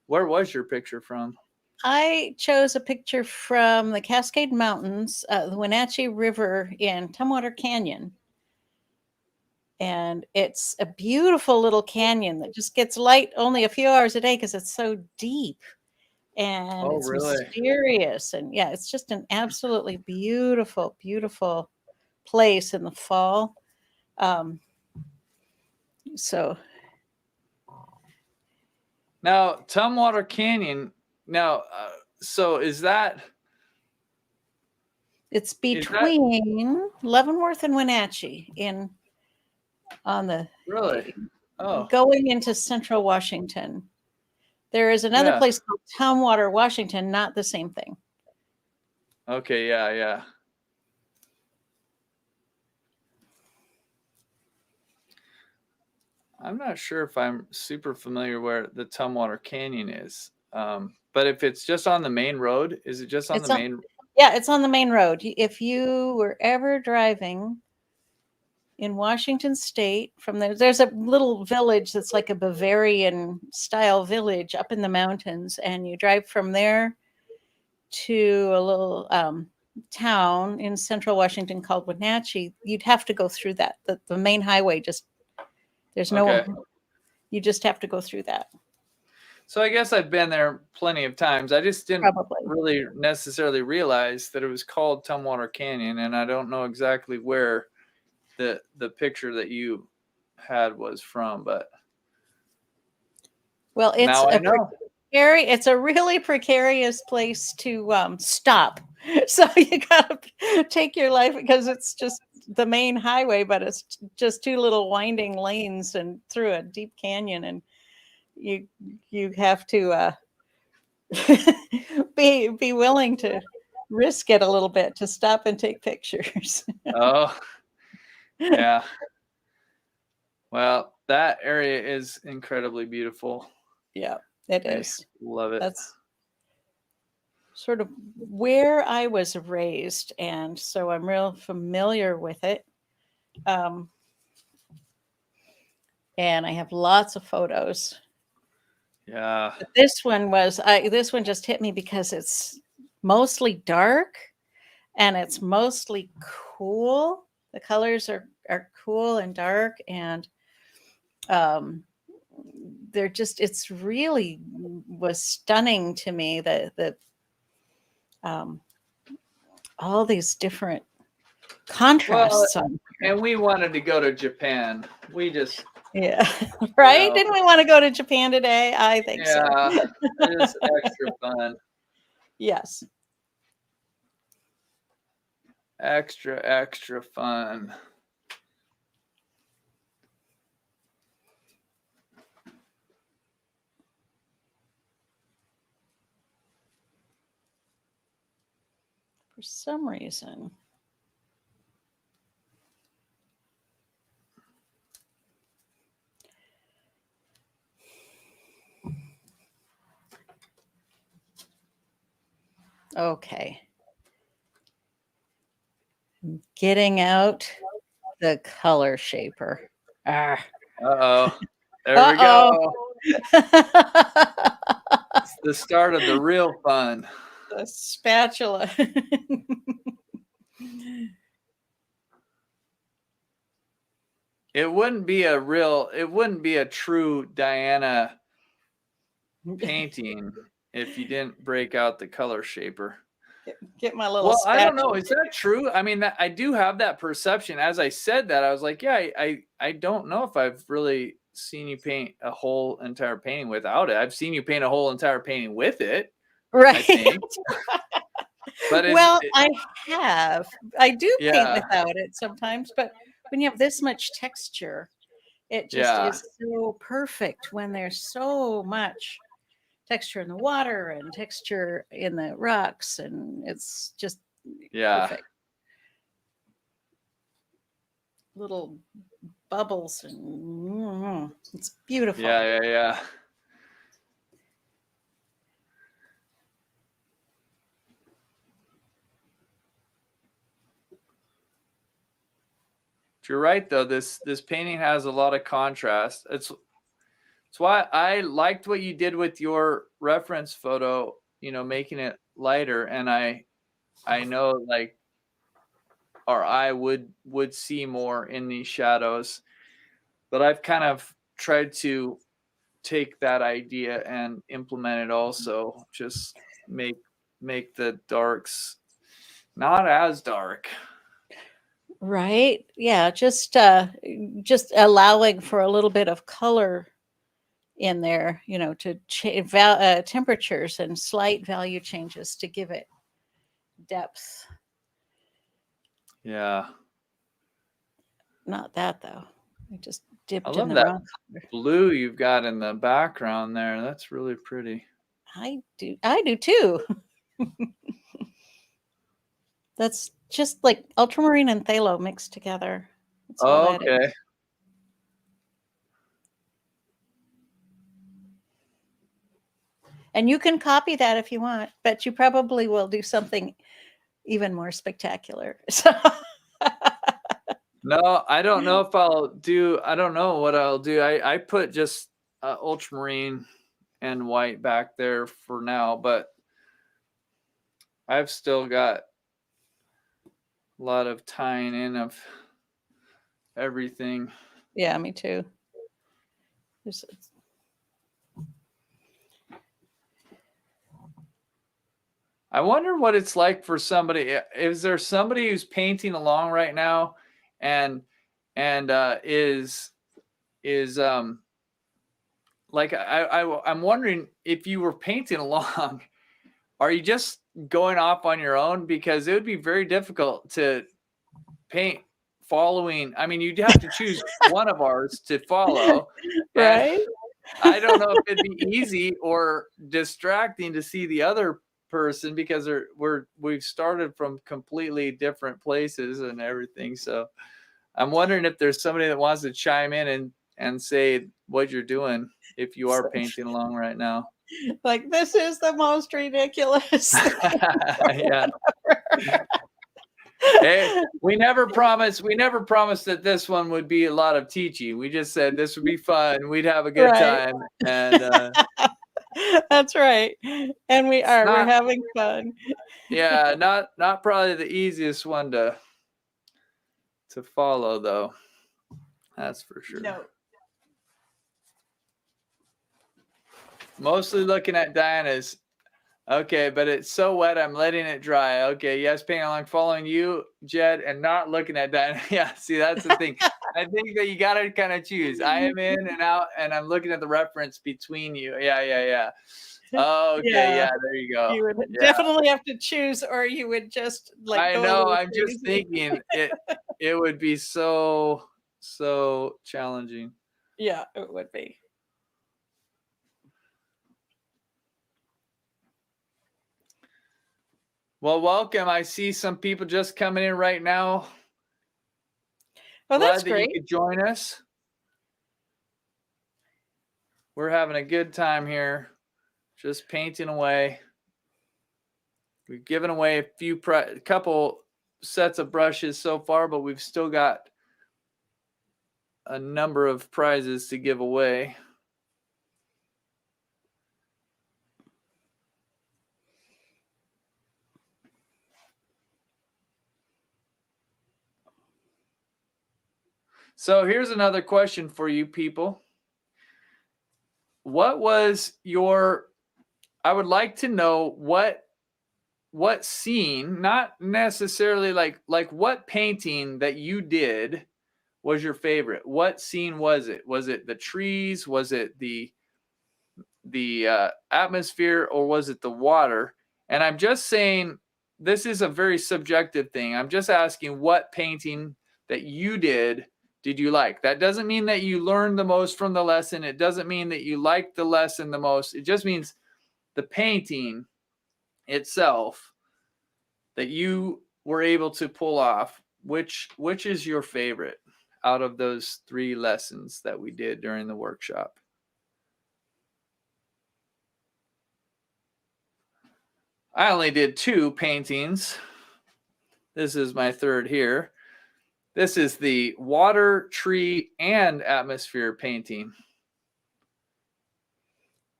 where was your picture from? I chose a picture from the Cascade Mountains, the Wenatchee River in Tumwater Canyon. And it's a beautiful little canyon that just gets light only a few hours a day because it's so deep. And it's mysterious. And yeah, it's just an absolutely beautiful, beautiful place in the fall. So now Tumwater Canyon. Now, so is that? It's between Leavenworth and Wenatchee on the going into central Washington. There is another place called Tumwater, Washington, not the same thing. Okay, yeah. I'm not sure if I'm super familiar where the Tumwater Canyon is. But if it's just on the main road, is it just on the main? Yeah, it's on the main road. If you were ever driving in Washington State, from there's a little village that's like a Bavarian style village up in the mountains, and you drive from there to a little town in central Washington called Wenatchee. You'd have to go through that. The main highway there's no you just have to go through that. So I guess I've been there plenty of times. I just didn't really necessarily realize that it was called Tumwater Canyon, and I don't know exactly where the picture that you had was from, but well, it's a really precarious place to stop So you gotta take your life because it's just the main highway, but it's just two little winding lanes and through a deep canyon, and you have to be willing to risk it a little bit to stop and take pictures. Oh, yeah. Well, that area is incredibly beautiful. Yeah, it I is. love it. That's sort of where I was raised, and so I'm real familiar with it. And I have lots of photos. Yeah. But this one just hit me because it's mostly dark and it's mostly cool. The colors are cool and dark, and they're just, it's really was stunning to me that all these different contrasts. Well, and we wanted to go to Japan. We just, Yeah, right? know. Didn't we want to go to Japan today? I think so. yeah, it is extra fun. Yes. Extra fun. For some reason. Okay. Getting out the color shaper. Ah. Uh-oh. There we go. It's the start of the real fun. The spatula. It wouldn't be a true Diana painting if you didn't break out the color shaper. Get my little Well, spatula. I don't know. Is that true? I mean, I do have that perception. As I said that, I was like, yeah, I don't know if I've really seen you paint a whole entire painting without it. I've seen you paint a whole entire painting with it, Right. I think. But well, I have. I do paint Yeah. without it sometimes, but when you have this much texture, it just Yeah. is so perfect when there's so much texture in the water and texture in the rocks, and it's just perfect. Little bubbles, and it's beautiful. Yeah. You're right, though. This painting has a lot of contrast. It's why I liked what you did with your reference photo, making it lighter. And I know, like, or I would see more in these shadows, but I've kind of tried to take that idea and implement it also. Just make the darks not as dark. Right? Yeah, just allowing for a little bit of color in there, to temperatures and slight value changes to give it depth. Yeah. Not that though. I just dipped I love in the that wrong color. blue you've got in the background there. That's really pretty. I do too. That's just like ultramarine and phthalo mixed together. That's all that Okay. is. And you can copy that if you want, but you probably will do something even more spectacular. No, I don't know if I don't know what I'll do. I put just ultramarine and white back there for now, but I've still got a lot of tying in of everything. Yeah, me too. I wonder what it's like for somebody. Is there somebody who's painting along right now and is like I'm wondering if you were painting along, are you just going off on your own, because it would be very difficult to paint following. I mean, you'd have to choose one of ours to follow. And Right? I don't know if it'd be easy or distracting to see the other person, because we've started from completely different places and everything. So I'm wondering if there's somebody that wants to chime in and say what you're doing if you are painting along right now. Like, this is the most ridiculous. Yeah. Hey, we never promised that this one would be a lot of teaching. We just said this would be fun. We'd have a good Right. time. And That's right. And we're not- having fun. yeah, not probably the easiest one to follow, though. That's for sure. No. Mostly looking at Diana's. Okay, but it's so wet, I'm letting it dry. Okay, yes, painting along, following you, Jed, and not looking at Diana. Yeah, see, that's the thing. I think that you got to kind of choose. I am in and out, and I'm looking at the reference between you. Yeah. Oh, okay, yeah, there you go. You would Yeah. definitely have to choose, or you would just like. I go a know. little I'm just crazy. thinking it would be so challenging. Yeah, it would be. Well, welcome. I see some people just coming in right now. Oh, that's Glad that great. you could join us. We're having a good time here, just painting away. We've given away a couple sets of brushes so far, but we've still got a number of prizes to give away. So here's another question for you people. What was I would like to know what scene, not necessarily like what painting that you did was your favorite. What scene was it? Was it the trees? Was it the atmosphere, or was it the water? And I'm just saying, this is a very subjective thing. I'm just asking what painting that you did you like. That doesn't mean that you learned the most from the lesson. It doesn't mean that you liked the lesson the most. It just means the painting itself that you were able to pull off. Which is your favorite out of those 3 lessons that we did during the workshop? I only did 2 paintings. This is my 3rd here. This is the water, tree, and atmosphere painting.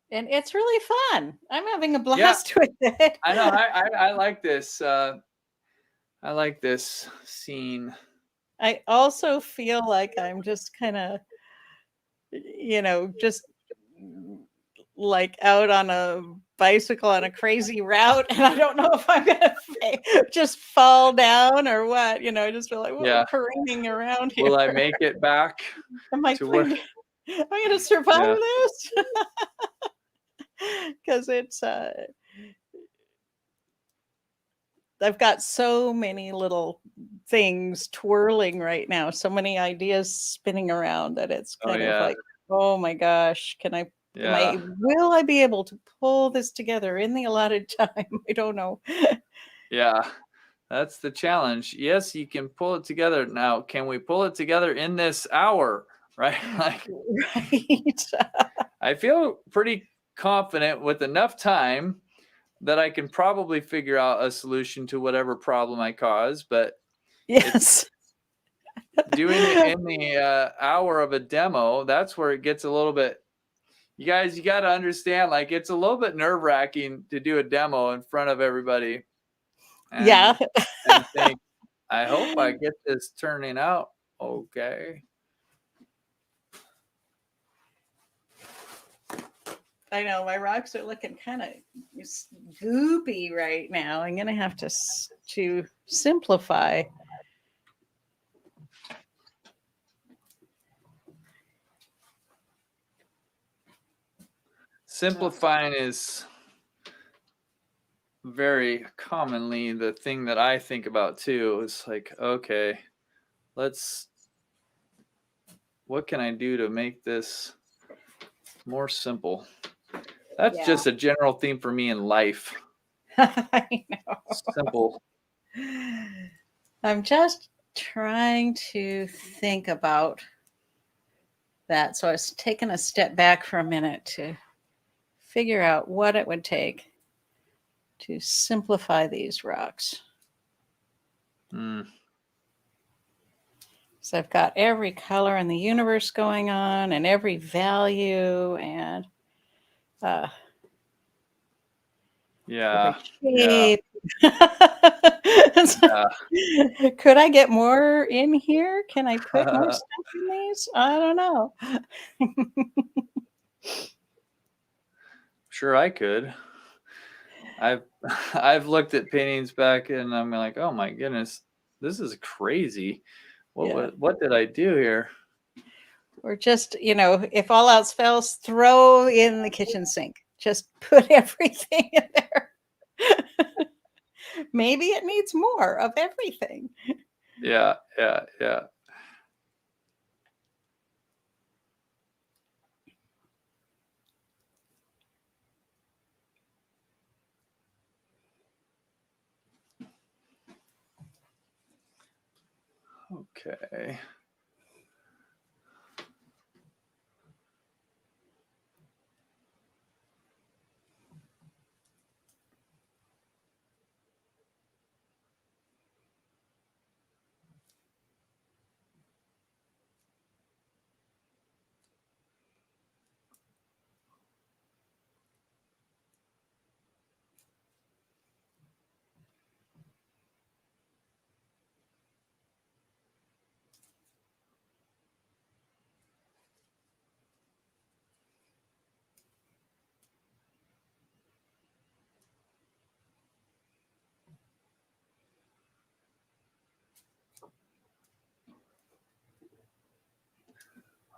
And it's really fun. I'm having a blast with it. I know. I like this. I like this scene. I also feel like I'm just kind of, just like out on a bicycle on a crazy route, and I don't know if I'm gonna just fall down or what. I just feel like careening around here. Will I make it back? Am I going to survive this? Because it's I've got so many little things twirling right now, so many ideas spinning around that it's kind of like, oh my gosh, will I be able to pull this together in the allotted time? I don't know. Yeah, that's the challenge. Yes, you can pull it together. Now, can we pull it together in this hour? Right? Right. I feel pretty confident with enough time that I can probably figure out a solution to whatever problem I cause. But yes, doing it in the hour of a demo, that's where it gets a little bit. You guys, you got to understand, like, it's a little bit nerve-wracking to do a demo in front of everybody. And think, I hope I get this turning out okay. I know my rocks are looking kind of goopy right now. I'm gonna have to simplify. Simplifying is very commonly the thing that I think about too. Is like, okay, what can I do to make this more simple? That's just a general theme for me in life. I know. Simple. I'm just trying to think about that. So I was taking a step back for a minute to figure out what it would take to simplify these rocks. So I've got every color in the universe going on and every value and Yeah. Shape. Could I get more in here? Can I put more stuff in these? I don't know. Sure, I could. I've looked at paintings back and I'm like, oh my goodness, this is crazy. What did I do here? Or just, if all else fails, throw in the kitchen sink. Just put everything in there. Maybe it needs more of everything. Yeah. Okay.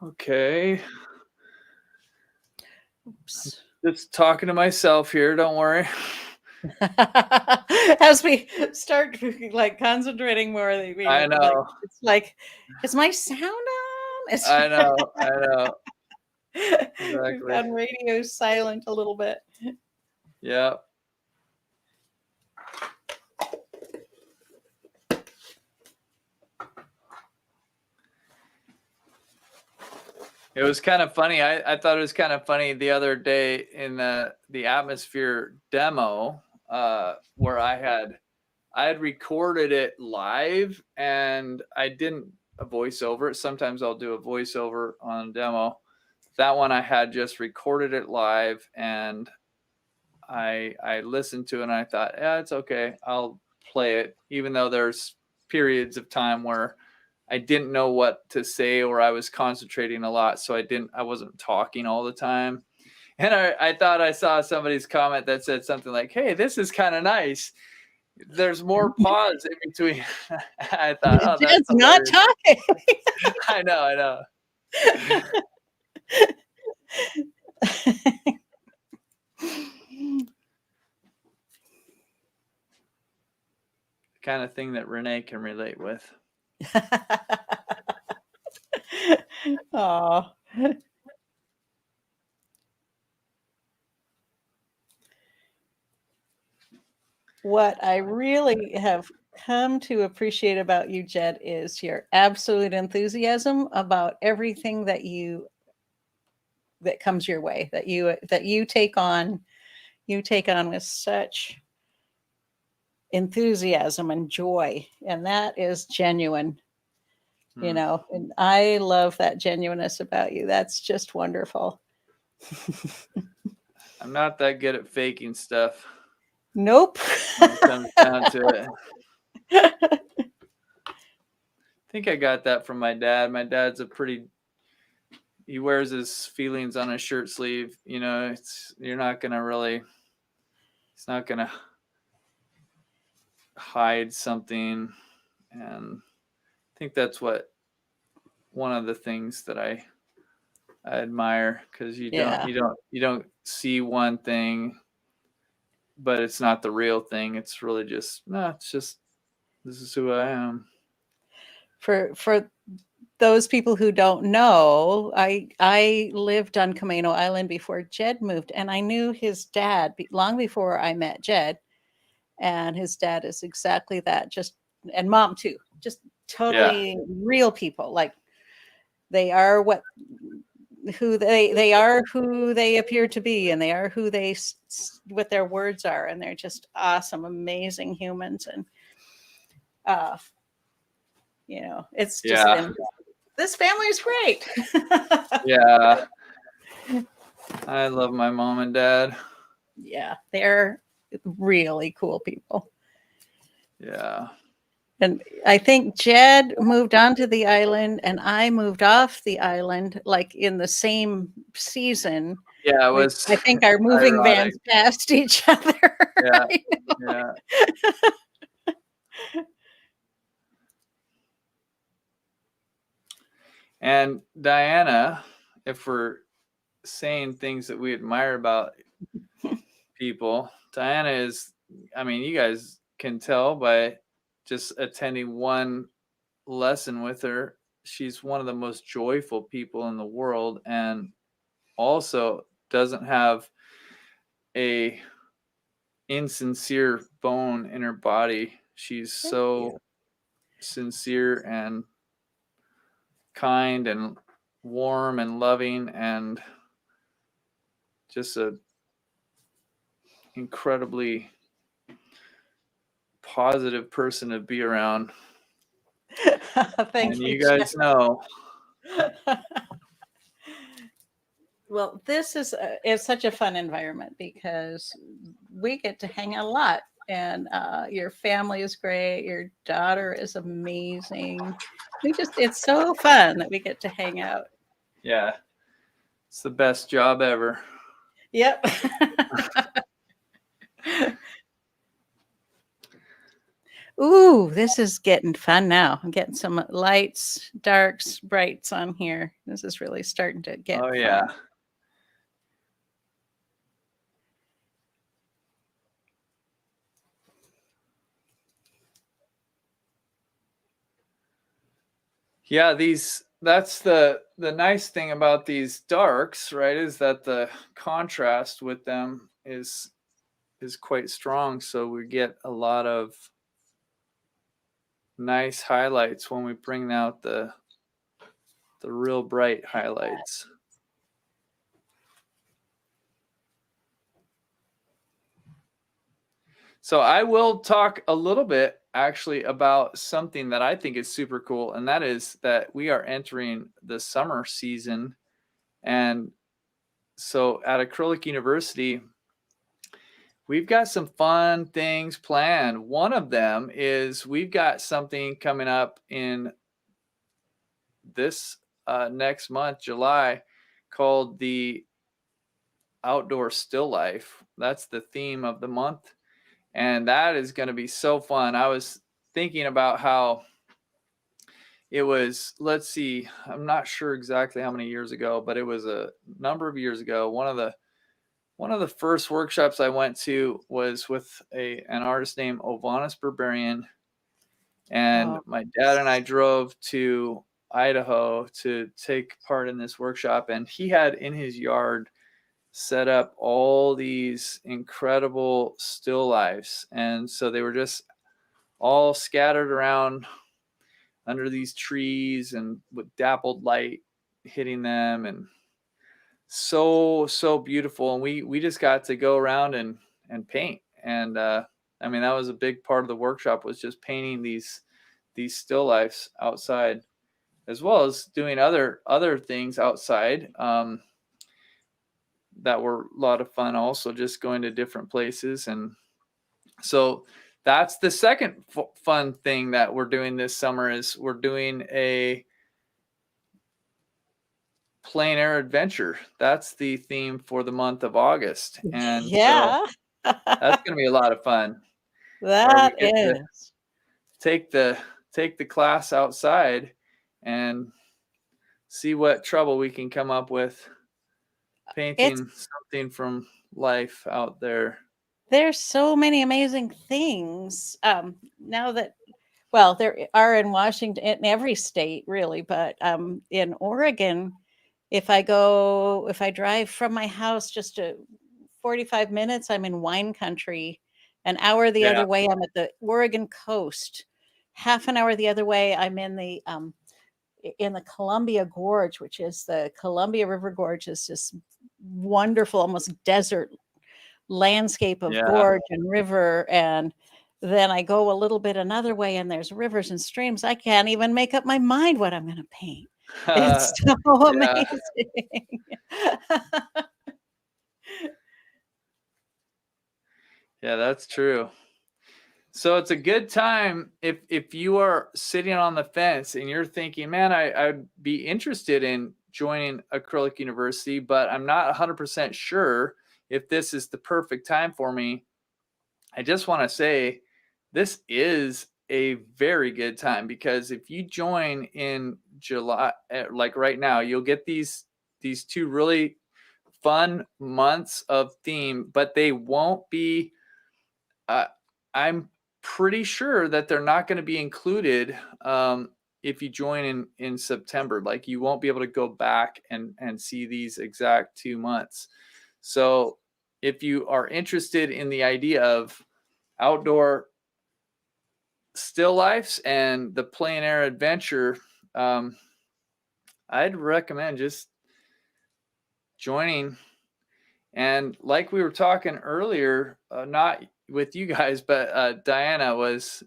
Okay. Oops. Just talking to myself here. Don't worry. As we start concentrating more, I know. It's like, is my sound on? I know. Exactly. We've gone radio silent a little bit. Yeah. It was kind of funny. I thought it was kind of funny the other day in the atmosphere demo where I had recorded it live and I didn't voice over it. Sometimes I'll do a voiceover on demo. That one I had just recorded it live and I listened to it and I thought, yeah, it's okay. I'll play it, even though there's periods of time where I didn't know what to say or I was concentrating a lot. So I wasn't talking all the time. And I thought I saw somebody's comment that said something like, hey, this is kind of nice. There's more pause in between. I thought, oh, that's not talking. I know. Kind of thing that Renee can relate with. Oh. What I really have come to appreciate about you, Jed, is your absolute enthusiasm about everything that comes your way, that you take on with such enthusiasm and joy, and that is genuine. And I love that genuineness about you. That's just wonderful. I'm not that good at faking stuff. Nope. When it comes down to it. I think I got that from my dad. My dad's he wears his feelings on his shirt sleeve. He's not gonna hide something. And I think that's one of the things that I admire, because you don't see one thing but it's not the real thing. It's really just, no, it's just, this is who I am. For those people who don't know, I lived on Camino Island before Jed moved, and I knew his dad long before I met Jed. And his dad is exactly that, just, and mom too, just totally real people. Like they are who they appear to be, and they are who what their words are, and they're just awesome, amazing humans. And it's just this family is great. Yeah. I love my mom and dad. Yeah, they're really cool people. Yeah. And I think Jed moved onto the island and I moved off the island like in the same season. Yeah, it was. I think our moving vans passed each other. Yeah. Yeah. And Diana, if we're saying things that we admire about people, Diana is, I mean, you guys can tell by just attending one lesson with her, she's one of the most joyful people in the world, and also doesn't have a insincere bone in her body. She's so sincere and kind and warm and loving, and just a incredibly positive person to be around. Thank and you guys know. Well, this is such a fun environment because we get to hang out a lot, and your family is great. Your daughter is amazing. It's so fun that we get to hang out. Yeah. It's the best job ever. Yep. Ooh, this is getting fun now. I'm getting some lights, darks, brights on here. This is really starting to get fun. Yeah. Yeah, that's the nice thing about these darks, right? Is that the contrast with them is quite strong. So we get a lot of nice highlights when we bring out the real bright highlights. So I will talk a little bit actually about something that I think is super cool, and that is that we are entering the summer season. And so at Acrylic University, we've got some fun things planned. One of them is we've got something coming up in this next month, July, called the Outdoor Still Life. That's the theme of the month. And that is going to be so fun. I was thinking about how it was, let's see, I'm not sure exactly how many years ago, but it was a number of years ago. One of the first workshops I went to was with an artist named Ovanis Berberian. And my dad and I drove to Idaho to take part in this workshop. And he had in his yard set up all these incredible still lifes. And so they were just all scattered around under these trees and with dappled light hitting them, and so beautiful. And we just got to go around and paint. And I mean, that was a big part of the workshop, was just painting these still lifes outside, as well as doing other things outside that were a lot of fun also, just going to different places. And so that's the second fun thing that we're doing this summer, is we're doing a plein air adventure. That's the theme for the month of August. And so that's going to be a lot of fun. That is. Take the class outside and see what trouble we can come up with painting something from life out there. there's so many amazing things. Now that, well, there are in Washington, in every state really, but in Oregon, if I drive from my house just 45 minutes, I'm in wine country. An hour the other way, I'm at the Oregon coast. Half an hour the other way, I'm in the Columbia Gorge, which is the Columbia River Gorge, is this wonderful, almost desert landscape of gorge and river. And then I go a little bit another way, and there's rivers and streams. I can't even make up my mind what I'm going to paint. It's so amazing. Yeah, that's true. So it's a good time if you are sitting on the fence and you're thinking, man, I'd be interested in joining Acrylic University, but I'm not 100% sure if this is the perfect time for me. I just want to say this is a very good time, because if you join in July, like right now, you'll get these 2 really fun months of theme, but they won't be, I'm pretty sure that they're not going to be included if you join in September. Like, you won't be able to go back and see these exact 2 months. So if you are interested in the idea of outdoor still lifes and the plein air adventure, I'd recommend just joining. And like we were talking earlier, not with you guys, but Diana,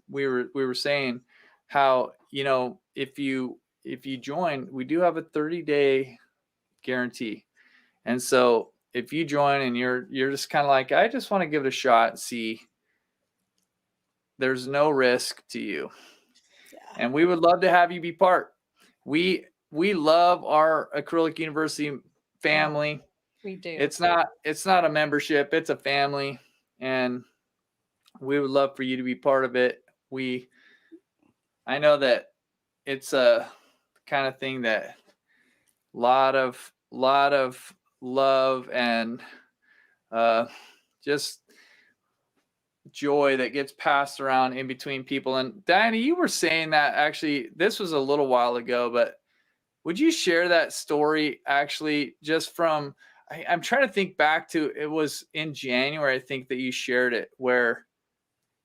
we were saying how, if you join, we do have a 30-day guarantee. And so if you join and you're just kind of like, I just want to give it a shot and see, there's no risk to you. And we would love to have you be part. We love our Acrylic University family. We do. It's not a membership, it's a family, and we would love for you to be part of it. I know that it's a kind of thing that lot of love and just joy that gets passed around in between people. And Diana, you were saying that, actually, this was a little while ago, but would you share that story, actually, just from, I'm trying to think back to, it was in January, I think, that you shared it, where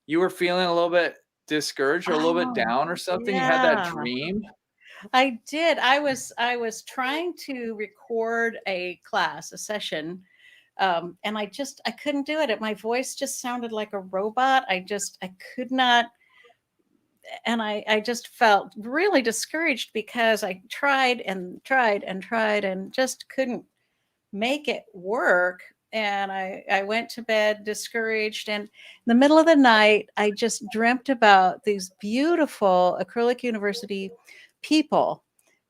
you were feeling a little bit discouraged or a little bit down or something. Yeah. You had that dream. I did. I was trying to record a session, and I couldn't do it. My voice just sounded like a robot. I could not. And I just felt really discouraged, because I tried and tried and tried and just couldn't make it work. And I went to bed discouraged. And in the middle of the night, I just dreamt about these beautiful Acrylic University people.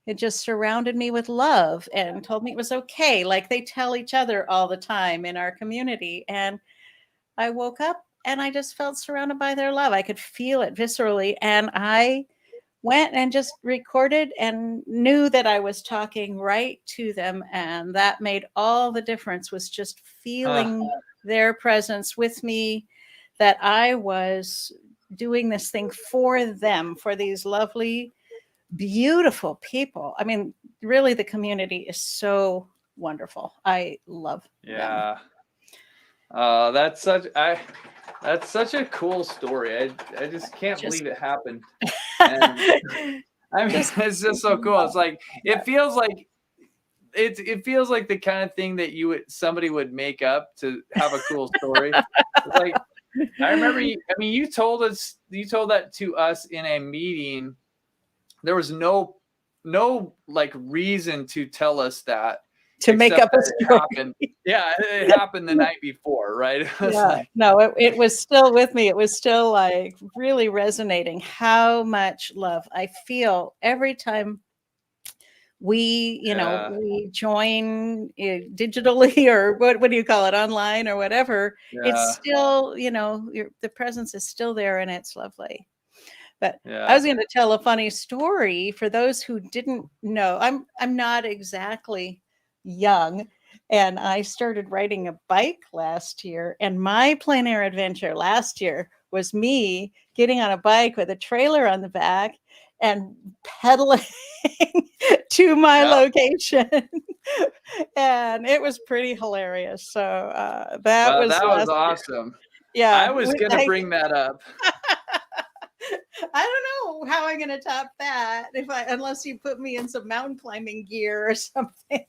It just surrounded me with love and told me it was okay, like they tell each other all the time in our community. And I woke up and I just felt surrounded by their love. I could feel it viscerally. And I went and just recorded and knew that I was talking right to them. And that made all the difference, was just feeling their presence with me, that I was doing this thing for them, for these lovely, beautiful people. I mean, really, the community is so wonderful. I love them. That's such a cool story. I just can't believe it happened. And, I mean, it's just so cool. It's like, it feels like the kind of thing that somebody would make up to have a cool story. It's like, I remember you told that to us in a meeting. There was no like reason to tell us that, to make up a story. It happened the night before, right? No, it was still with me. It was still like really resonating how much love I feel every time we join digitally, or what do you call it, online or whatever. It's still, the presence is still there, and it's lovely. But I was going to tell a funny story for those who didn't know. I'm not exactly young, And I started riding a bike last year. And my plein air adventure last year was me getting on a bike with a trailer on the back and pedaling to my location. And it was pretty hilarious. So that was awesome. Yeah. I was going to bring that up. I don't know how I'm going to top that unless you put me in some mountain climbing gear or something.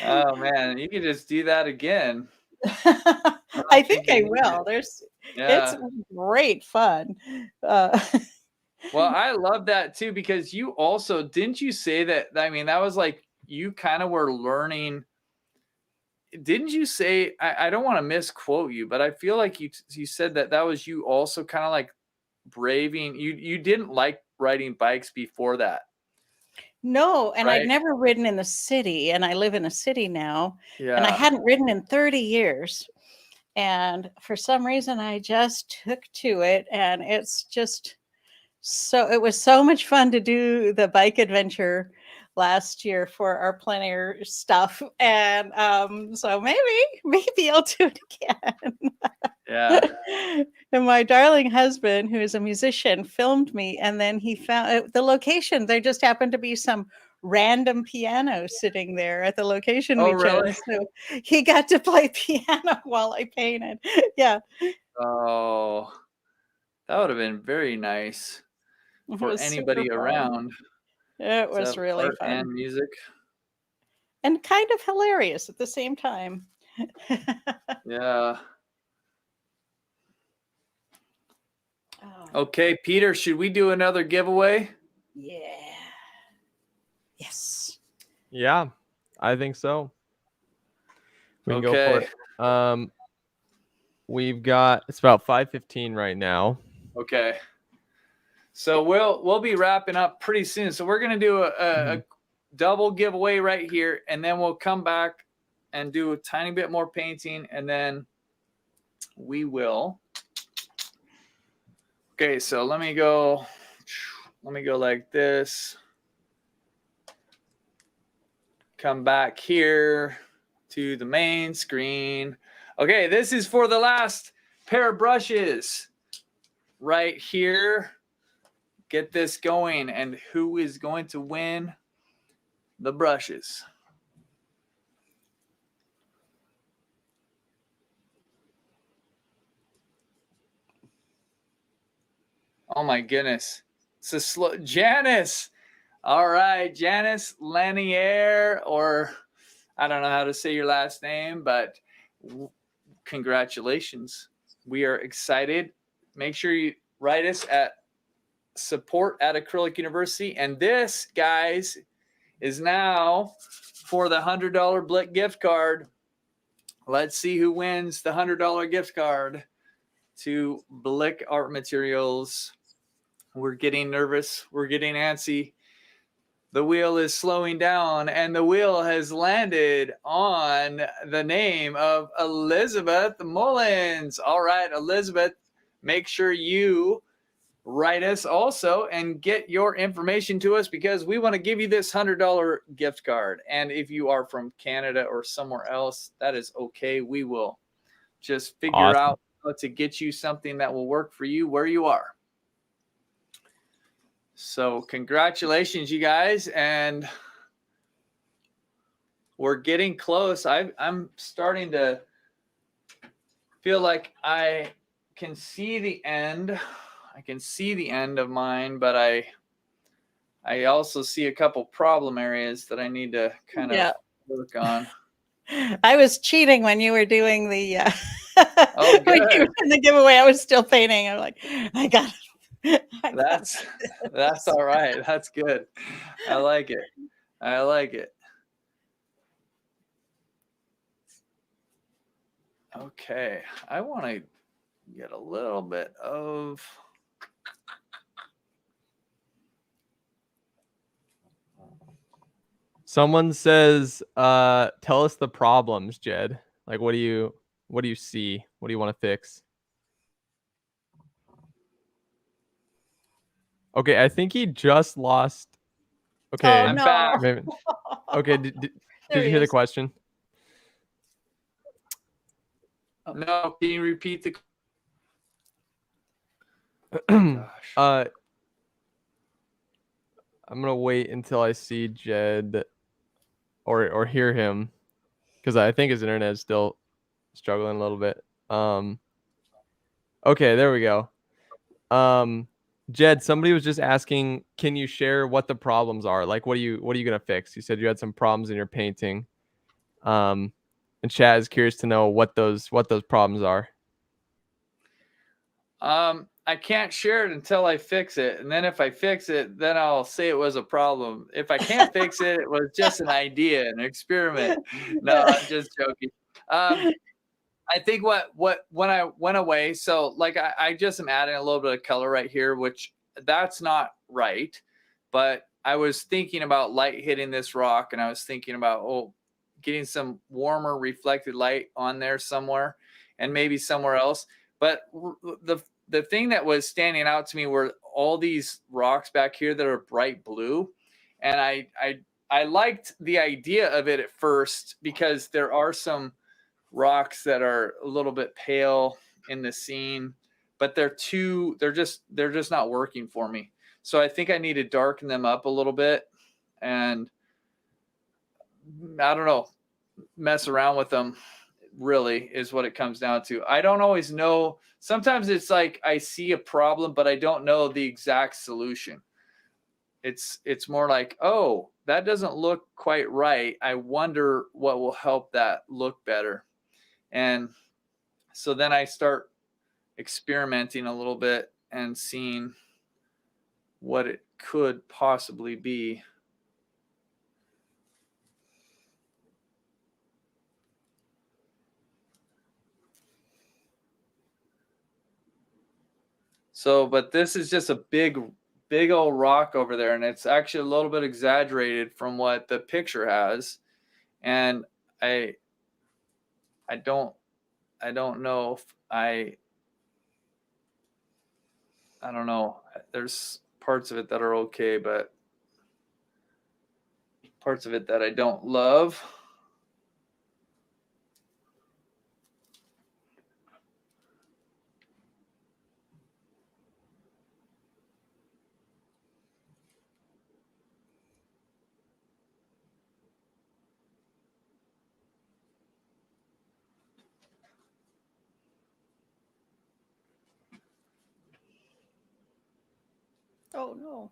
Oh man, you can just do that again. I think I will. It's great fun. Well, I love that too, because you also, didn't you say that? I mean, that was like, you kind of were learning. Didn't you say, I don't want to misquote you, but I feel like you said that was you also kind of like braving, you didn't like riding bikes before that. No, and I'd never ridden in the city, and I live in a city now, and I hadn't ridden in 30 years. And for some reason, I just took to it, and it's just it was so much fun to do the bike adventure last year for our plein air stuff. And so maybe I'll do it again. Yeah. And my darling husband, who is a musician, filmed me, and then he found the location. There just happened to be some random piano sitting there at the location we chose. So he got to play piano while I painted. Yeah. Oh, that would have been very nice for anybody around. It was really fun. And music. And kind of hilarious at the same time. Yeah. Okay, Peter, should we do another giveaway? Yeah. Yes. Yeah, I think so. We can go for it. We've got, it's about 5:15 right now. Okay. So we'll be wrapping up pretty soon. So we're gonna do a double giveaway right here, and then we'll come back and do a tiny bit more painting, and then we will. Okay, so let me go like this. Come back here to the main screen. Okay, this is for the last pair of brushes right here. Get this going, and who is going to win the brushes? Oh my goodness. It's a slow Janice. All right, Janice Lanier, or I don't know how to say your last name, but congratulations. We are excited. Make sure you write us at support@Acrylic University. And this, guys, is now for the $100 Blick gift card. Let's see who wins the $100 gift card to Blick Art Materials. We're getting nervous. We're getting antsy. The wheel is slowing down, and the wheel has landed on the name of Elizabeth Mullins. All right, Elizabeth, make sure you write us also and get your information to us, because we want to give you this $100 gift card. And if you are from Canada or somewhere else, that is okay. We will just figure out how to get you something that will work for you where you are. So congratulations, you guys. And we're getting close. I'm starting to feel like I can see the end. I can see the end of mine, but I also see a couple problem areas that I need to kind of work on. I was cheating when you were doing the oh, when you were in the giveaway. I was still painting. I'm like, I got it. That's all right. That's good. I like it. I like it. Okay. I want to get a little bit of Someone says, tell us the problems, Jed. Like, what do you see? What do you want to fix? Okay, I think he just lost. Okay, oh, no. Okay, Did you hear the question? Oh. No, can you repeat the gosh. I'm gonna wait until I see Jed or hear him, because I think his internet is still struggling a little bit. Okay, there we go. Jed, somebody was just asking, can you share what the problems are? Like, what are you gonna fix? You said you had some problems in your painting. And Chad is curious to know what those problems are. I can't share it until I fix it, and then if I fix it, then I'll say it was a problem. If I can't fix it, it was just an idea, an experiment. No, I'm just joking. I think when I went away, so like I just am adding a little bit of color right here, which that's not right. But I was thinking about light hitting this rock, and I was thinking about getting some warmer reflected light on there somewhere, and maybe somewhere else. But the thing that was standing out to me were all these rocks back here that are bright blue, and I liked the idea of it at first because there are some rocks that are a little bit pale in the scene, but they're just not working for me. So I think I need to darken them up a little bit, and I don't know, mess around with them, really is what it comes down to. I don't always know. Sometimes it's like I see a problem, but I don't know the exact solution. It's more like, oh, that doesn't look quite right. I wonder what will help that look better. And so then I start experimenting a little bit and seeing what it could possibly be. So, but this is just a big old rock over there, and it's actually a little bit exaggerated from what the picture has. And I don't know if I don't know. There's parts of it that are okay, but parts of it that I don't love. Oh no.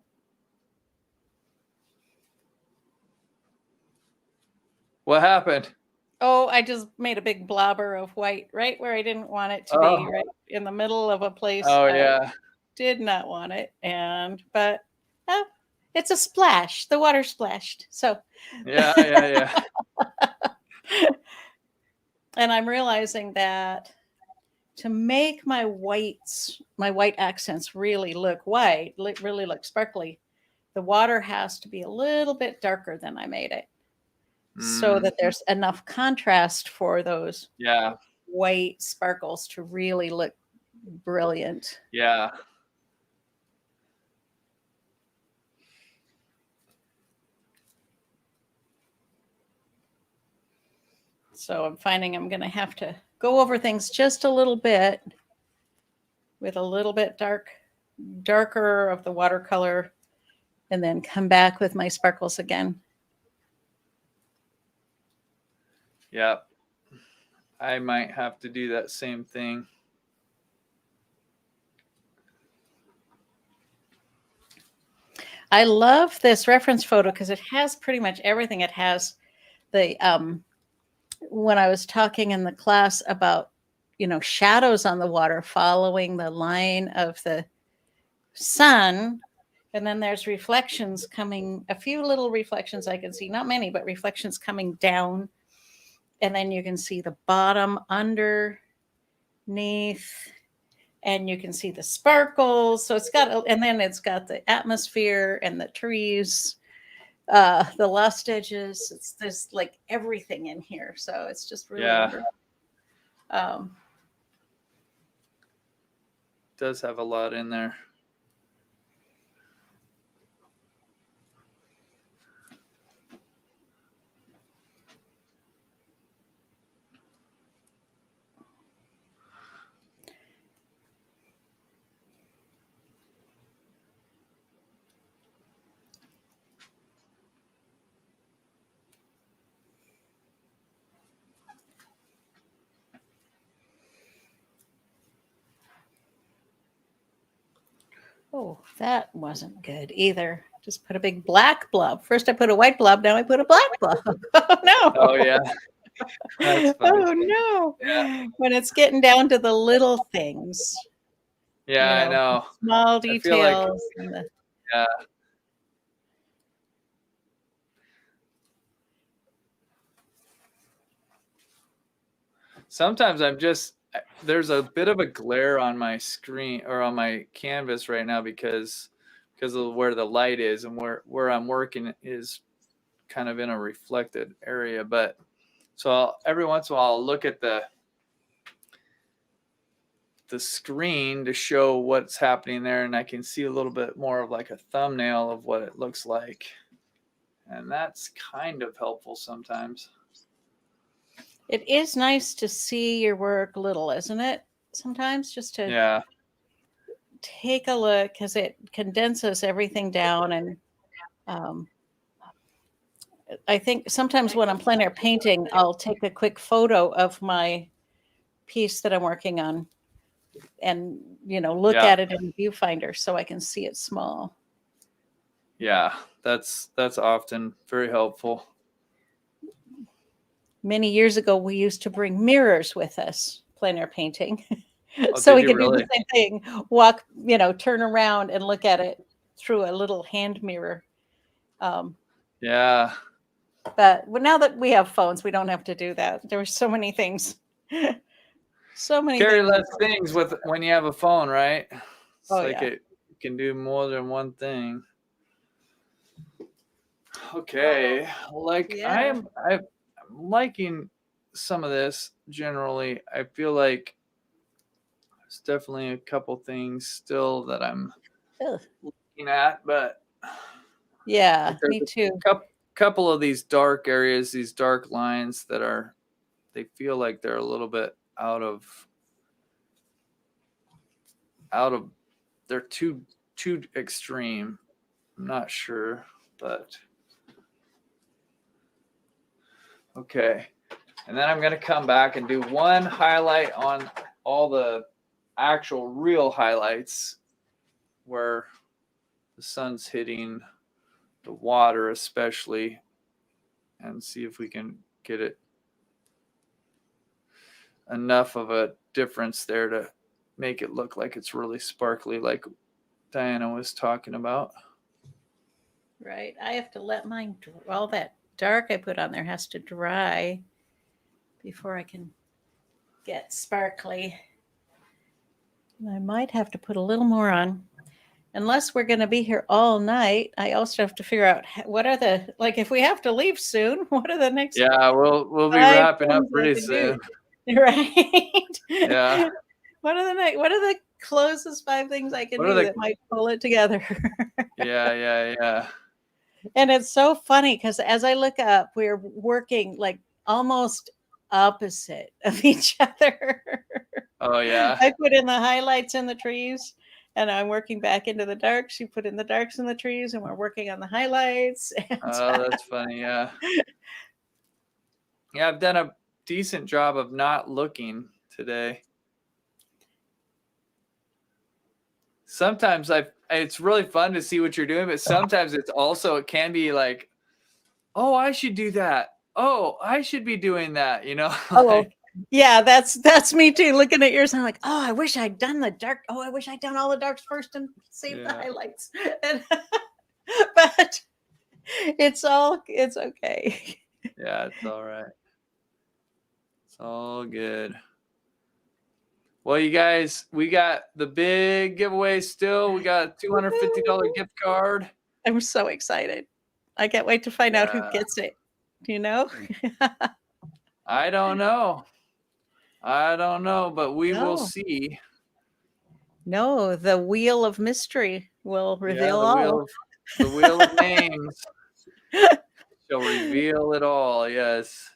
What happened? Oh, I just made a big blobber of white right where I didn't want it to be, right in the middle of a place I did not want it. But it's a splash. The water splashed. So yeah. And I'm realizing that to make my white accents really look white, really look sparkly, the water has to be a little bit darker than I made it. So that there's enough contrast for those white sparkles to really look brilliant. Yeah. So I'm finding I'm going to have to go over things just a little bit with a little bit darker of the watercolor, and then come back with my sparkles again. Yeah. I might have to do that same thing. I love this reference photo because it has pretty much everything. It has the when I was talking in the class about, shadows on the water following the line of the sun, and then there's reflections coming, a few little reflections I can see, not many, but reflections coming down, and then you can see the bottom underneath, and you can see the sparkles. So it's got, and then it's got the atmosphere and the trees, the lost edges. There's like everything in here. So it's just really wonderful. Does have a lot in there. Oh, that wasn't good either. Just put a big black blob. First I put a white blob, now I put a black blob. Oh no. Oh yeah. That's funny. Oh no. Yeah. When it's getting down to the little things. Yeah, I know. Small I feel like, details. yeah. Sometimes there's a bit of a glare on my screen or on my canvas right now because of where the light is, and where I'm working is kind of in a reflected area. But so every once in a while I'll look at the screen to show what's happening there, and I can see a little bit more of like a thumbnail of what it looks like. And that's kind of helpful sometimes. It is nice to see your work a little, isn't it? Sometimes just to take a look, because it condenses everything down. And I think sometimes when I'm plein air painting, I'll take a quick photo of my piece that I'm working on and, look at it in the viewfinder so I can see it small. Yeah, that's often very helpful. Many years ago, we used to bring mirrors with us, plein air painting. So we could do the same thing, walk, turn around and look at it through a little hand mirror. Yeah. But now that we have phones, we don't have to do that. There were so many things. So many Carry things. less things when you have a phone, right? It's it can do more than one thing. Okay. I'm liking some of this generally. I feel like there's definitely a couple things still that I'm looking at, but yeah, me too. Couple of these dark areas, these dark lines they feel like they're a little bit out of they're too extreme. I'm not sure, but okay. And then I'm going to come back and do one highlight on all the actual real highlights where the sun's hitting the water especially, and see if we can get it enough of a difference there to make it look like it's really sparkly, like Diana was talking about. Right. I have to let mine, all that dark I put on there has to dry before I can get sparkly. I might have to put a little more on. Unless we're going to be here all night, I also have to figure out what are if we have to leave soon, what are the next? Yeah, we'll be wrapping up pretty soon. Right. Yeah. What are the closest 5 things I can do that might pull it together? Yeah. And it's so funny because as I look up, we're working like almost opposite of each other. Oh yeah. I put in the highlights in the trees, and I'm working back into the darks. You put in the darks in the trees, and we're working on the highlights. Oh, that's funny. Yeah. Yeah, I've done a decent job of not looking today. Sometimes it's really fun to see what you're doing, but sometimes it can be like, oh, I should do that. Oh, I should be doing that, Oh, yeah, that's me too. Looking at yours, I'm like, oh, I wish I'd done the dark. Oh, I wish I'd done all the darks first and saved the highlights. But it's okay. Yeah, it's all right. It's all good. Well, you guys, we got the big giveaway still. We got a $250 gift card. I'm so excited. I can't wait to find out who gets it. Do you know? I don't know, but we will see. No, the wheel of mystery will reveal all. The wheel of names shall reveal it all. Yes.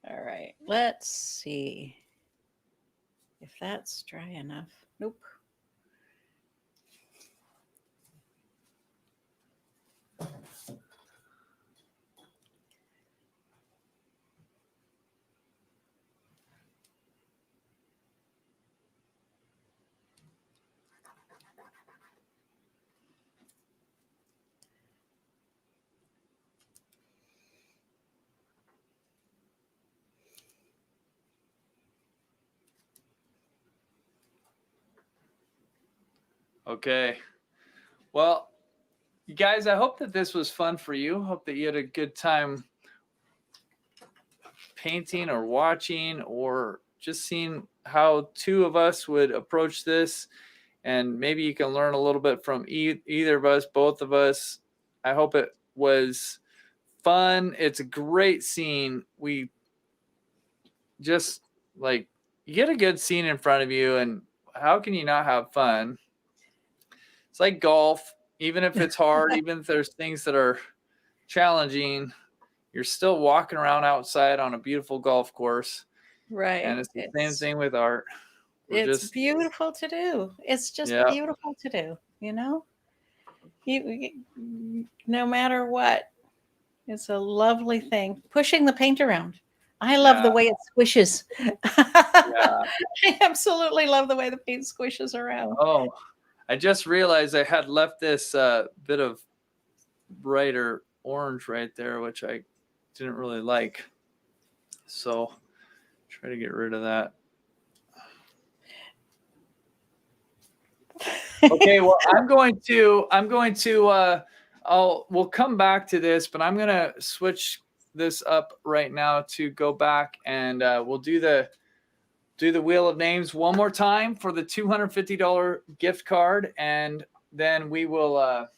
All right. Let's see if that's dry enough. Nope. Okay. Well, you guys, I hope that this was fun for you. Hope that you had a good time painting or watching or just seeing how two of us would approach this. And maybe you can learn a little bit from either of us, both of us. I hope it was fun. It's a great scene. We just like, you get a good scene in front of you, and how can you not have fun? It's like golf. Even if it's hard, even if there's things that are challenging, you're still walking around outside on a beautiful golf course. Right. And it's the same thing with art. It's beautiful to do. It's just beautiful to do, you know? No matter what, it's a lovely thing. Pushing the paint around. I love the way it squishes. I absolutely love the way the paint squishes around. Oh, I just realized I had left this bit of brighter orange right there, which I didn't really like. So try to get rid of that. Okay, well, we'll come back to this, but I'm going to switch this up right now to go back and we'll do the Wheel of Names one more time for the $250 gift card. And then we will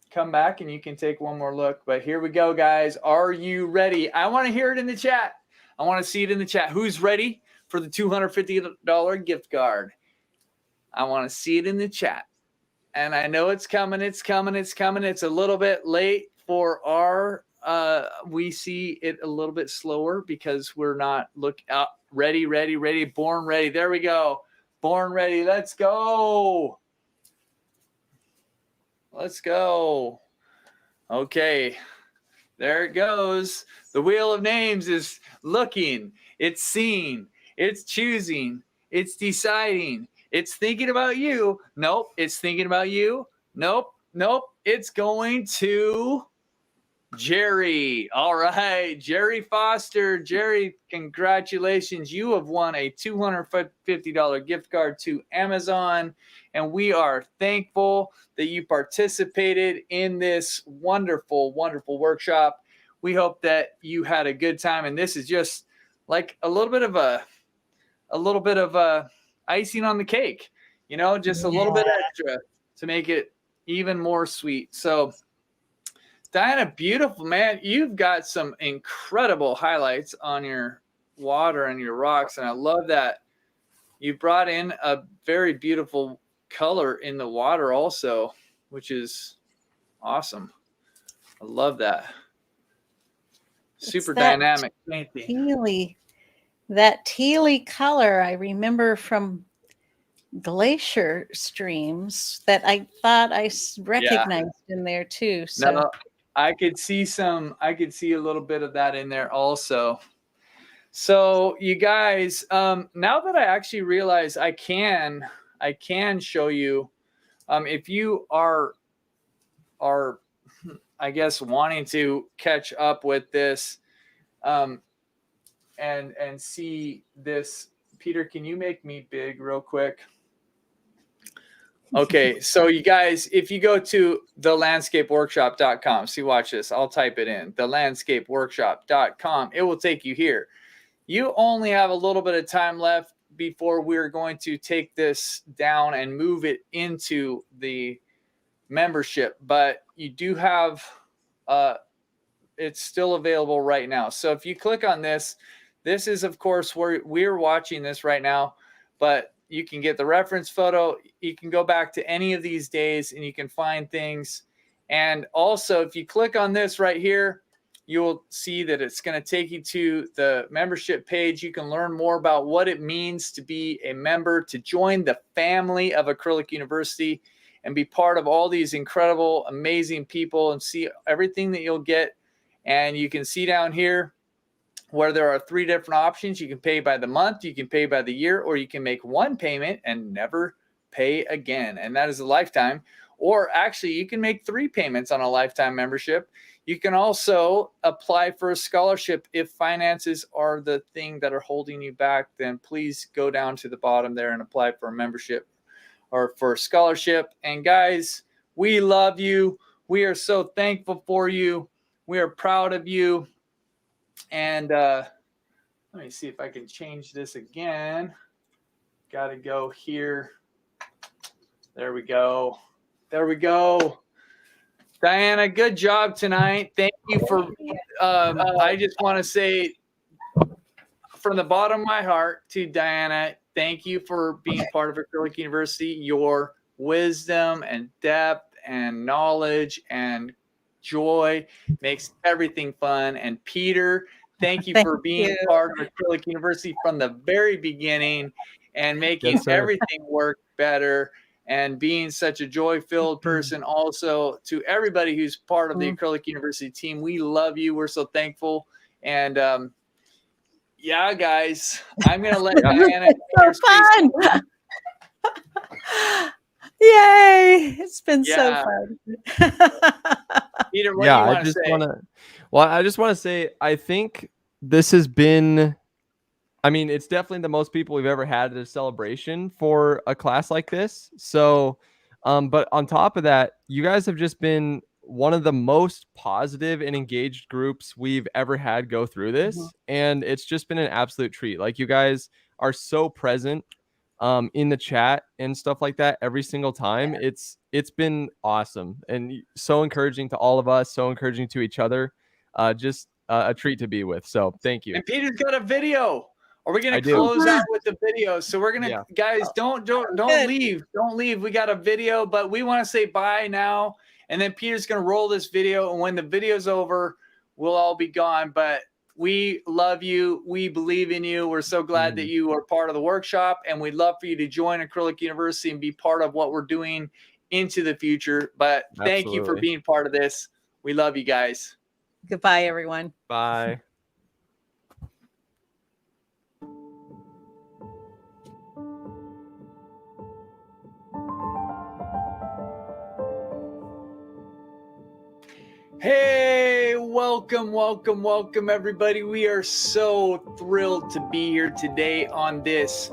come back and you can take one more look. But here we go, guys. Are you ready? I want to hear it in the chat. I want to see it in the chat. Who's ready for the $250 gift card? I want to see it in the chat. And I know it's coming. It's coming. It's coming. It's a little bit late for our, we see it a little bit slower because we're not ready, born ready. There we go. Born ready. Let's go. Let's go. Okay. There it goes. The Wheel of Names is looking. It's seeing. It's choosing. It's deciding. It's thinking about you. Nope. It's thinking about you. Nope. It's going to Jerry. All right. Jerry Foster. Jerry, congratulations. You have won a $250 gift card to Amazon. And we are thankful that you participated in this wonderful, wonderful workshop. We hope that you had a good time. And this is just like a little bit of icing on the cake, just a little bit extra to make it even more sweet. So Diana, beautiful, man. You've got some incredible highlights on your water and your rocks. And I love that you brought in a very beautiful color in the water also, which is awesome. I love that. Super dynamic painting. That tealy color I remember from glacier streams that I thought I recognized in there too. So no, I could see a little bit of that in there also. So you guys, now that I actually realize I can show you, if you are, I guess, wanting to catch up with this, and see this. Peter, can you make me big real quick? Okay, so you guys, if you go to thelandscapeworkshop.com, see, watch this. I'll type it in, thelandscapeworkshop.com. It will take you here. You only have a little bit of time left before we're going to take this down and move it into the membership, but you do have, it's still available right now. So if you click on this, this is, of course, where we're watching this right now, but you can get the reference photo. You can go back to any of these days and you can find things. And also, if you click on this right here, you'll see that it's going to take you to the membership page. You can learn more about what it means to be a member, to join the family of Acrylic University and be part of all these incredible, amazing people and see everything that you'll get. And you can see down here where there are 3 different options. You can pay by the month, you can pay by the year, or you can make one payment and never pay again. And that is a lifetime. Or actually, you can make 3 payments on a lifetime membership. You can also apply for a scholarship. If finances are the thing that are holding you back, then please go down to the bottom there and apply for a membership or for scholarship. And guys, we love you. We are so thankful for you. We are proud of you. And let me see if I can change this again. Got to go here. There we go. There we go. Diana, good job tonight. Thank you for, I just want to say from the bottom of my heart to Diana, thank you for being part of Acrylic University. Your wisdom and depth and knowledge and joy makes everything fun. And Peter, thank you for being part of Acrylic University from the very beginning and making everything work better and being such a joy-filled person. Also, to everybody who's part of the Acrylic University team, we love you. We're so thankful. And yeah, guys, I'm gonna let Diana. So fun! Yay! It's been so fun. Peter, what do you want to say? I just want to say, I think this has been, I mean, it's definitely the most people we've ever had at a celebration for a class like this. So, but on top of that, you guys have just been one of the most positive and engaged groups we've ever had go through this. And it's just been an absolute treat. Like, you guys are so present in the chat and stuff like that every single time. It's been awesome and so encouraging to all of us, so encouraging to each other. Just a treat to be with. So thank you. And Peter's got a video. Are we going to close out with the video? So we're going to, guys, don't leave. Don't leave. We got a video, but we want to say bye now. And then Peter's going to roll this video. And when the video's over, we'll all be gone. But we love you. We believe in you. We're so glad that you are part of the workshop. And we'd love for you to join Acrylic University and be part of what we're doing into the future. But thank you for being part of this. We love you guys. Goodbye, everyone. Bye. Hey, welcome, welcome, welcome, everybody. We are so thrilled to be here today on this.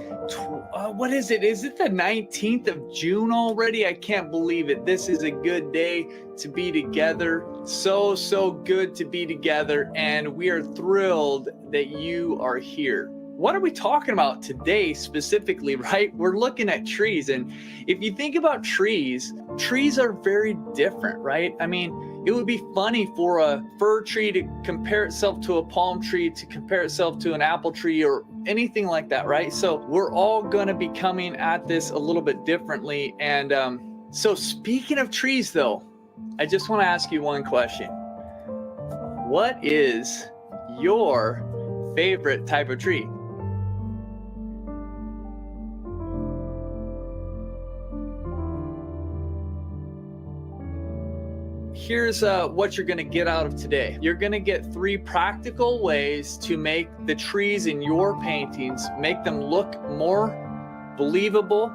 What is it? Is it the 19th of June already? I can't believe it. This is a good day to be together. So good to be together. And we are thrilled that you are here. What are we talking about today specifically, right? We're looking at trees. And if you think about trees, trees are very different, right? I mean, it would be funny for a fir tree to compare itself to a palm tree, to compare itself to an apple tree or anything like that, right? So we're all going to be coming at this a little bit differently. And so speaking of trees, though, I just want to ask you one question. What is your favorite type of tree? Here's what you're going to get out of today. You're going to get 3 practical ways to make the trees in your paintings, make them look more believable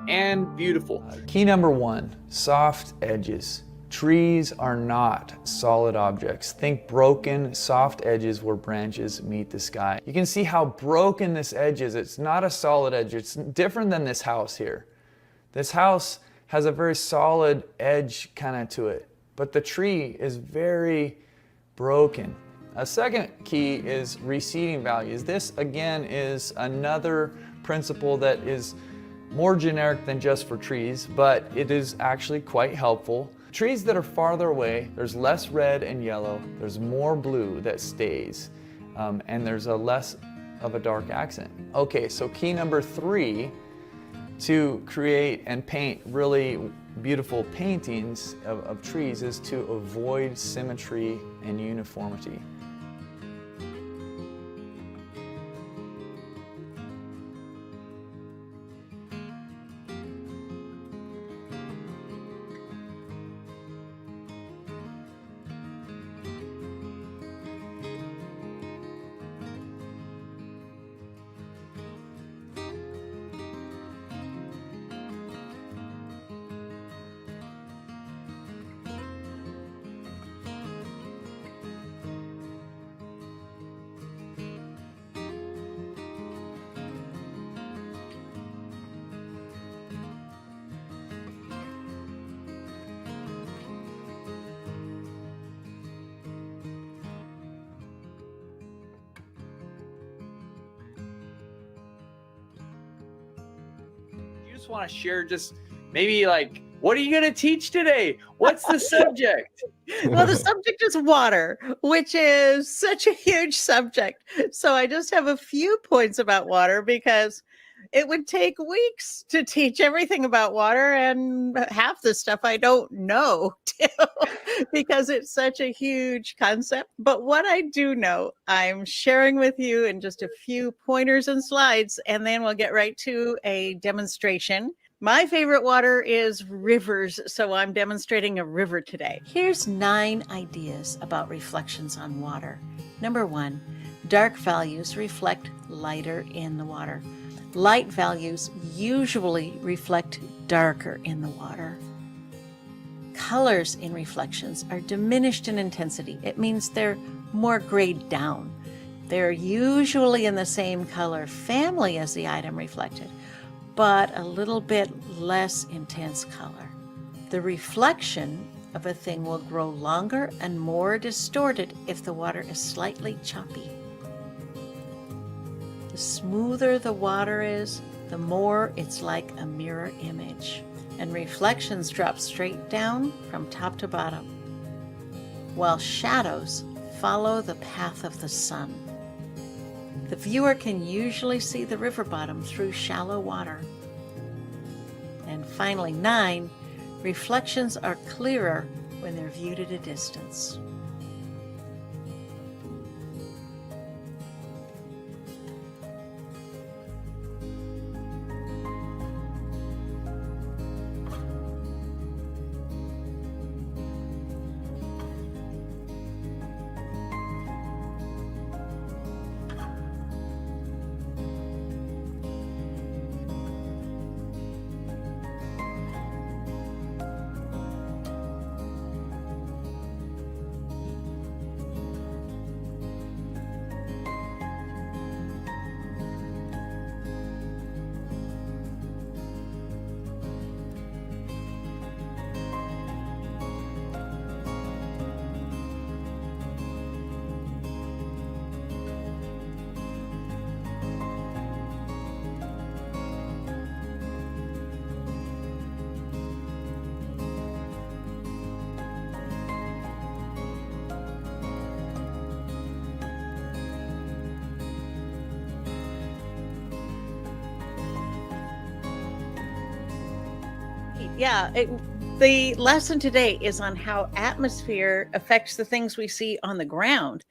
and beautiful. Key number 1, soft edges. Trees are not solid objects. Think broken, soft edges where branches meet the sky. You can see how broken this edge is. It's not a solid edge. It's different than this house here. This house has a very solid edge kind of to it. But the tree is very broken. A second key is reseeding values. This again is another principle that is more generic than just for trees, but it is actually quite helpful. Trees that are farther away, there's less red and yellow, there's more blue that stays, and there's a less of a dark accent. Okay, so key number 3 to create and paint really beautiful paintings of trees is to avoid symmetry and uniformity. just want to share just maybe like, what are you going to teach today? What's the subject? Well, the subject is water, which is such a huge subject. So I just have a few points about water because it would take weeks to teach everything about water, and half the stuff I don't know too, because it's such a huge concept. But what I do know, I'm sharing with you in just a few pointers and slides, and then we'll get right to a demonstration. My favorite water is rivers, so I'm demonstrating a river today. Here's 9 ideas about reflections on water. Number 1, dark values reflect lighter in the water. Light values usually reflect darker in the water. Colors in reflections are diminished in intensity. It means they're more grayed down. They're usually in the same color family as the item reflected, but a little bit less intense color. The reflection of a thing will grow longer and more distorted if the water is slightly choppy. The smoother the water is, the more it's like a mirror image, and reflections drop straight down from top to bottom, while shadows follow the path of the sun. The viewer can usually see the river bottom through shallow water. And finally, 9, reflections are clearer when they're viewed at a distance. Yeah, the lesson today is on how atmosphere affects the things we see on the ground.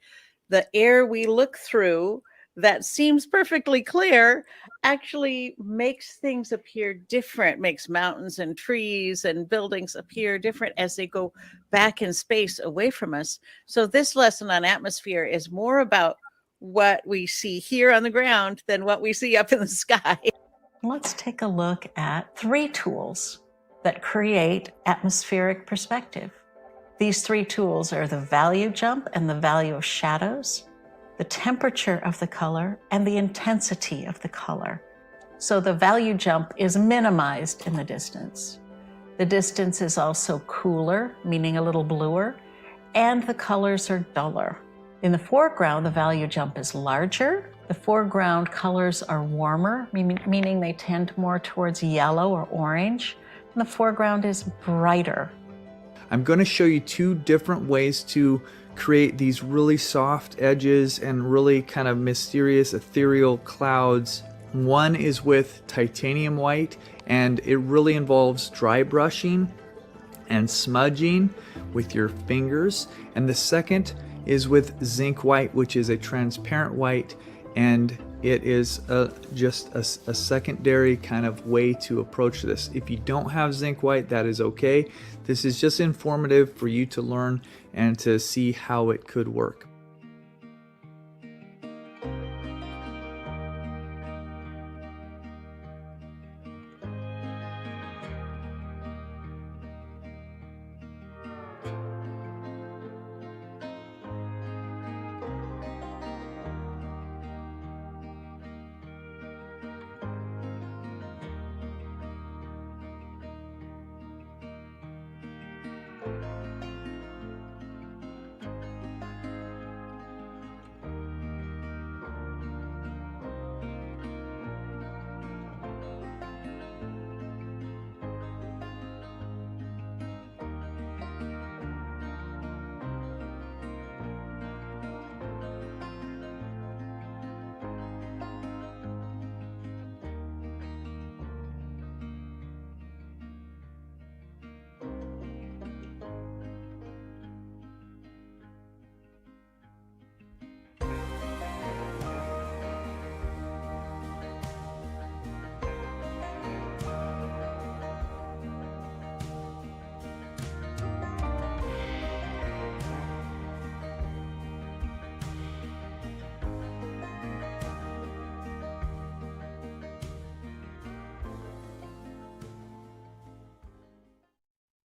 The air we look through that seems perfectly clear actually makes things appear different, makes mountains and trees and buildings appear different as they go back in space away from us. So this lesson on atmosphere is more about what we see here on the ground than what we see up in the sky. Let's take a look at 3 tools that create atmospheric perspective. These 3 tools are the value jump and the value of shadows, the temperature of the color, and the intensity of the color. So the value jump is minimized in the distance. The distance is also cooler, meaning a little bluer, and the colors are duller. In the foreground, the value jump is larger. The foreground colors are warmer, meaning they tend more towards yellow or orange. And the foreground is brighter. I'm going to show you 2 different ways to create these really soft edges and really kind of mysterious ethereal clouds. One is with titanium white, and it really involves dry brushing and smudging with your fingers. And the second is with zinc white, which is a transparent white, and it is just a secondary kind of way to approach this. If you don't have zinc white, that is okay. This is just informative for you to learn and to see how it could work.